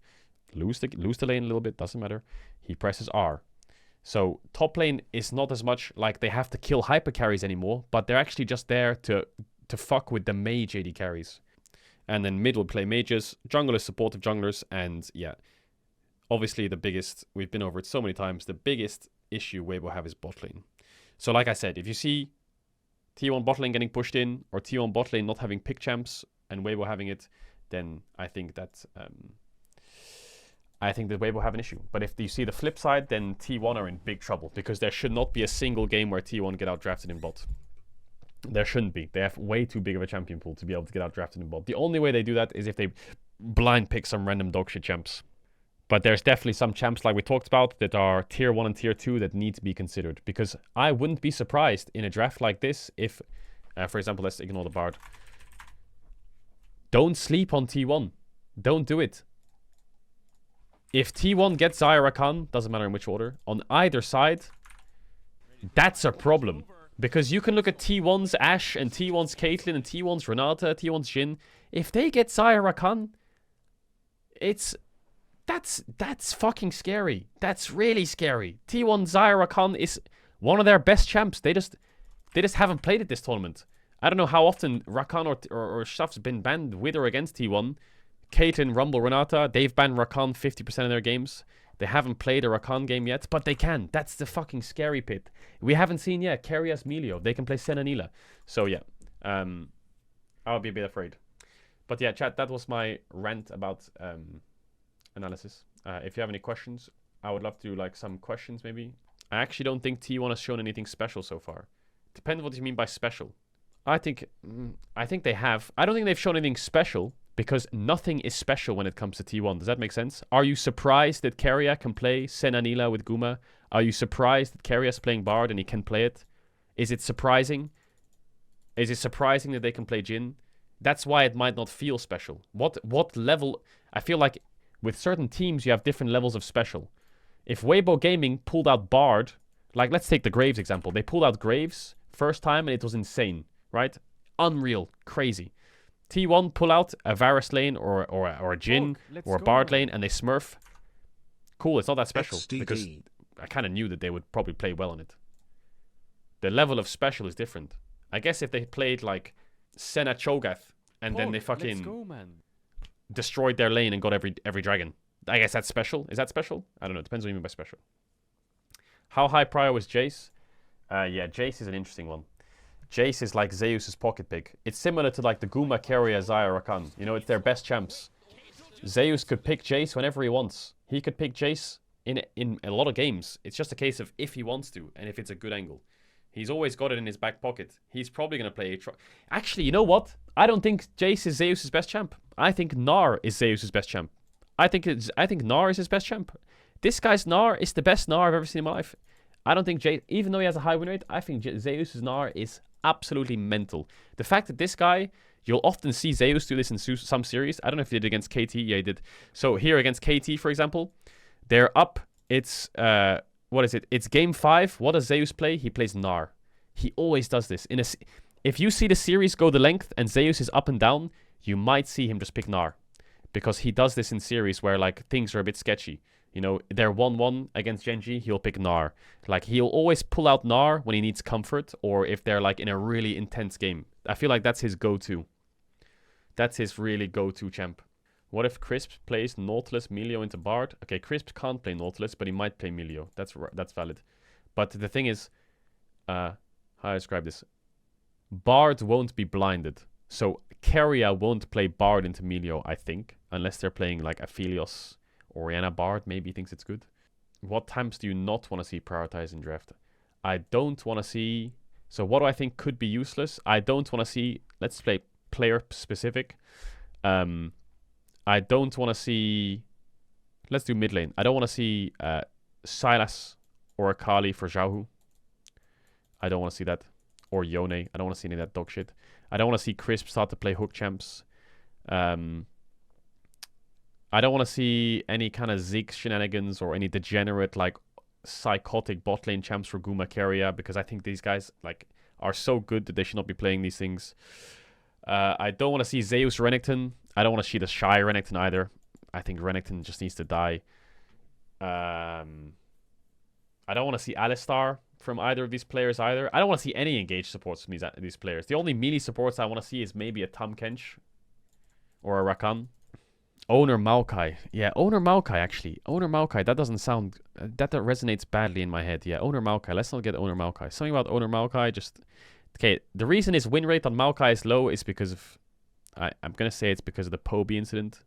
lose the lane a little bit, doesn't matter. He presses R. So top lane is not as much like they have to kill hyper carries anymore, but they're actually just there to fuck with the mage AD carries. And then mid will play mages, jungle is supportive junglers, and yeah. Obviously the biggest, we've been over it so many times, the biggest issue Weibo have is bot lane. So like I said, if you see T1 bot lane getting pushed in, or T1 bot lane not having pick champs, and Weibo having it, then I think that Weibo have an issue. But if you see the flip side, then T1 are in big trouble, because there should not be a single game where T1 get outdrafted in bot. There shouldn't be. They have way too big of a champion pool to be able to get outdrafted in bot. The only way they do that is if they blind pick some random dogshit champs. But there's definitely some champs, like we talked about, that are tier 1 and tier 2 that need to be considered. Because I wouldn't be surprised in a draft like this if, for example, let's ignore the Bard. Don't sleep on T1. Don't do it. If T1 gets Xayah Rakan, doesn't matter in which order, on either side, that's a problem. Because you can look at T1's Ashe and T1's Caitlyn and T1's Renata, T1's Jhin. If they get Xayah Rakan, that's fucking scary. That's really scary. T1 Xayah Rakan is one of their best champs. They just haven't played it this tournament. I don't know how often Rakan or stuff's been banned with or against T1. Caitlyn, Rumble, Renata, they've banned Rakan 50% of their games. They haven't played a Rakan game yet, but they can. That's the fucking scary pit. We haven't seen yet Karius Melio. They can play Sen and Ela. So yeah, I would be a bit afraid. But yeah, chat, that was my rant about analysis. If you have any questions, I would love to do like some questions maybe. I actually don't think T1 has shown anything special so far. Depends what you mean by special. I think they have. I don't think they've shown anything special because nothing is special when it comes to T1. Does that make sense? Are you surprised that Keria can play Sen and Ela with Guma? Are you surprised that Keria's playing Bard and he can play it? Is it surprising? Is it surprising that they can play Jhin? That's why it might not feel special. What level? I feel like with certain teams you have different levels of special. If Weibo Gaming pulled out Bard, like let's take the Graves example. They pulled out Graves first time and it was insane, right? Unreal, crazy. T1 pull out a Varus lane or a Jhin or a Bard lane and they smurf. Cool, it's not that special because I kind of knew that they would probably play well on it. The level of special is different. I guess if they played like Senna Cho'Gath and then they fucking destroyed their lane and got every dragon. I guess that's special. Is that special? I don't know. Depends what you mean by special. How high prior was Jace? Yeah, Jace is an interesting one. Jace is like Zeus's pocket pick. It's similar to like the Guma, Keria, Xayah, Rakan. You know, it's their best champs. Zeus could pick Jace whenever he wants. He could pick Jace in a lot of games. It's just a case of if he wants to and if it's a good angle. He's always got it in his back pocket. He's probably going to play Actually, you know what? I don't think Jace is Zeus's best champ. I think Gnar is Zeus's best champ. I think Gnar is his best champ. This guy's Gnar is the best Gnar I've ever seen in my life. I don't think Jace, even though he has a high win rate, I think Zeus's Gnar is absolutely mental. The fact that this guy, you'll often see Zeus do this in some series. I don't know if he did against KT. Yeah, he did. So here against KT, for example, they're up. It's what is it? It's game 5. What does Zeus play? He plays Gnar. He always does this. If you see the series go the length and Zeus is up and down, you might see him just pick Gnar. Because he does this in series where like things are a bit sketchy. You know, they're 1-1 against Genji, he'll pick Gnar. Like, he'll always pull out Gnar when he needs comfort or if they're like in a really intense game. I feel like that's his go-to. That's his really go-to champ. What if Crisp plays Nautilus, Melio into Bard? Okay, Crisp can't play Nautilus, but he might play Melio. That's valid. But the thing is, how do I describe this? Bard won't be blinded. So Keria won't play Bard into Melio, I think. Unless they're playing like Aphelios or Orianna Bard, maybe he thinks it's good. What times do you not want to see prioritized in draft? I don't want to see... So what do I think could be useless? I don't want to see... Let's play player specific. I don't want to see... Let's do mid lane. I don't want to see Sylas or Akali for Xiaohu. I don't want to see that. Or Yone. I don't want to see any of that dog shit. I don't want to see Crisp start to play hook champs. I don't want to see any kind of Ziggs shenanigans or any degenerate, like, psychotic bot lane champs for Guma Keria, because I think these guys, like, are so good that they should not be playing these things. I don't want to see Zeus Renekton. I don't want to see the Shy Renekton either. I think Renekton just needs to die. I don't want to see Alistar from either of these players either. I don't want to see any engaged supports from these players. The only melee supports I want to see is maybe a Tahm Kench or a Rakan. Owner Maokai. Yeah, Owner Maokai, actually. Owner Maokai, that doesn't sound... That resonates badly in my head. Yeah, Owner Maokai. Let's not get Owner Maokai. Something about Owner Maokai, just... Okay, the reason his win rate on Maokai is low is because of... I'm going to say it's because of the Poby incident.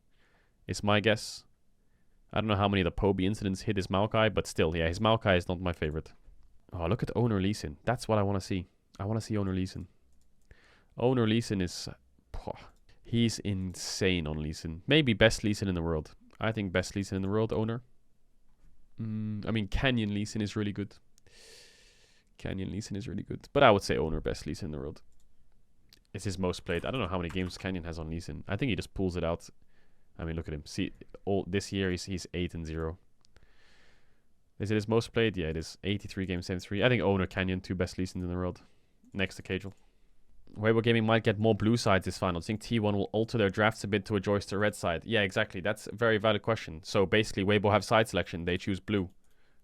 It's my guess. I don't know how many of the Poby incidents hit his Maokai, but still, yeah, his Maokai is not my favorite. Oh, look at Owner Lee Sin. That's what I want to see. I want to see Owner Lee Sin. Owner Lee Sin is... He's insane on Lee Sin. Maybe best Lee Sin in the world. I think best Lee Sin in the world, Owner. I mean, Canyon Lee Sin is really good. Canyon Lee Sin is really good. But I would say Owner best Lee Sin in the world. It's his most played. I don't know how many games Canyon has on Lee Sin. I think he just pulls it out. I mean, look at him. See, this year he's 8-0. Is it his most played? Yeah, it is. 83 games, 73. I think Owner, Canyon, 2 best Lee Sins in the world. Next to Caedrel. Weibo Gaming might get more blue sides this final. I think T1 will alter their drafts a bit to adjust to red side. Yeah, exactly. That's a very valid question. So basically, Weibo have side selection. They choose blue,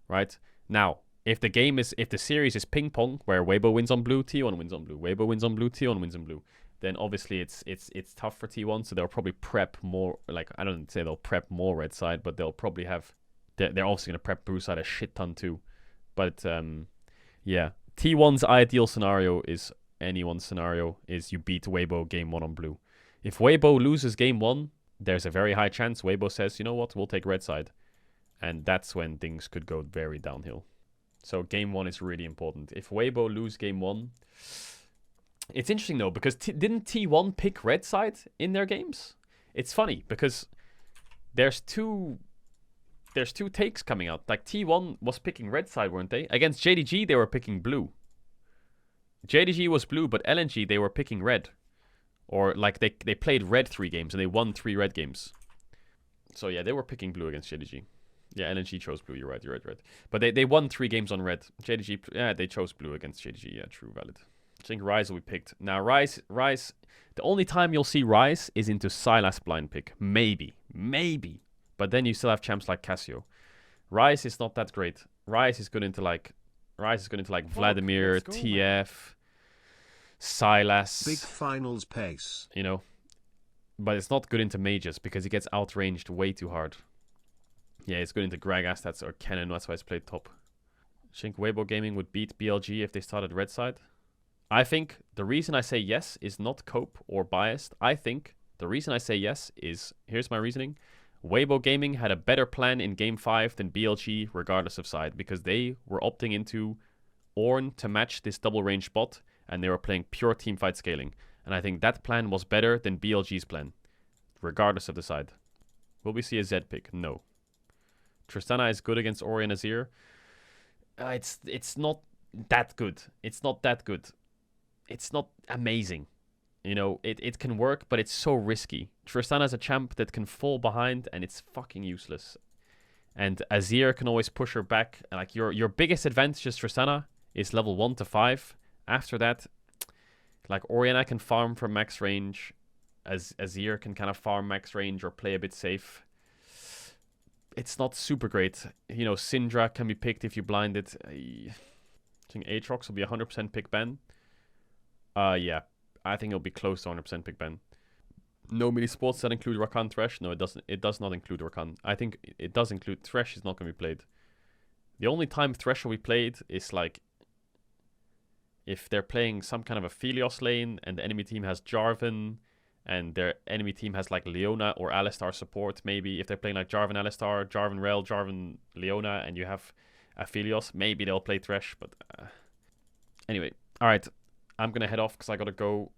right? Now, if the series is ping pong, where Weibo wins on blue, T1 wins on blue. Weibo wins on blue, T1 wins on blue. then obviously it's tough for T1. So they'll probably prep more. Like, I don't say they'll prep more red side, but they'll probably have. They're also gonna prep blue side a shit ton too. But yeah, T1's ideal scenario is anyone's scenario is you beat Weibo game 1 on blue. If Weibo loses game 1, there's a very high chance Weibo says, you know what, we'll take red side. And that's when things could go very downhill. So game 1 is really important. If Weibo lose game 1, it's interesting though, because didn't T1 pick red side in their games? It's funny because there's two takes coming out. Like T1 was picking red side, weren't they? Against JDG, they were picking blue. JDG was blue, but LNG, they were picking red. Or like they played red 3 games and they won 3 red games. So yeah, they were picking blue against JDG. Yeah, LNG chose blue. You're right. Red. But they won 3 games on red. JDG, yeah, they chose blue against JDG. Yeah, true, valid. I think Rise will be picked. Now, Rise. The only time you'll see Rise is into Sylas blind pick. Maybe. But then you still have champs like Casio. Rise is not that great. Rise is good into like Vladimir, go, TF, Sylas. Big finals pace. You know, but it's not good into mages because he gets outranged way too hard. Yeah, it's good into Gragas, that's or Cannon, that's why it's played top. I think Weibo Gaming would beat BLG if they started red side. I think the reason I say yes is not cope or biased. I think the reason I say yes is, here's my reasoning. Weibo Gaming had a better plan in Game 5 than BLG regardless of side because they were opting into Ornn to match this double range bot and they were playing pure teamfight scaling. And I think that plan was better than BLG's plan, regardless of the side. Will we see a Z pick? No. Tristana is good against Ori and Azir. It's not that good. It's not that good. It's not amazing. You know, it can work, but it's so risky. Tristana is a champ that can fall behind, and it's fucking useless. And Azir can always push her back. Like your biggest advantage as Tristana is level 1 to 5. After that, like Orianna can farm from max range. Azir can kind of farm max range or play a bit safe. It's not super great. You know, Syndra can be picked if you blind it. I think Aatrox will be 100% pick ban. Yeah. I think it'll be close to 100% pick ban. No mini sports that include Rakan Thresh? No, it doesn't. It does not include Rakan. I think it does include Thresh is not going to be played. The only time Thresh will be played is like if they're playing some kind of a Phelios lane and the enemy team has Jarvan and their enemy team has like Leona or Alistar support, maybe if they're playing like Jarvan Alistar, Jarvan Rell, Jarvan Leona, and you have a Phelios, maybe they'll play Thresh. But anyway, all right, I'm gonna head off because I gotta go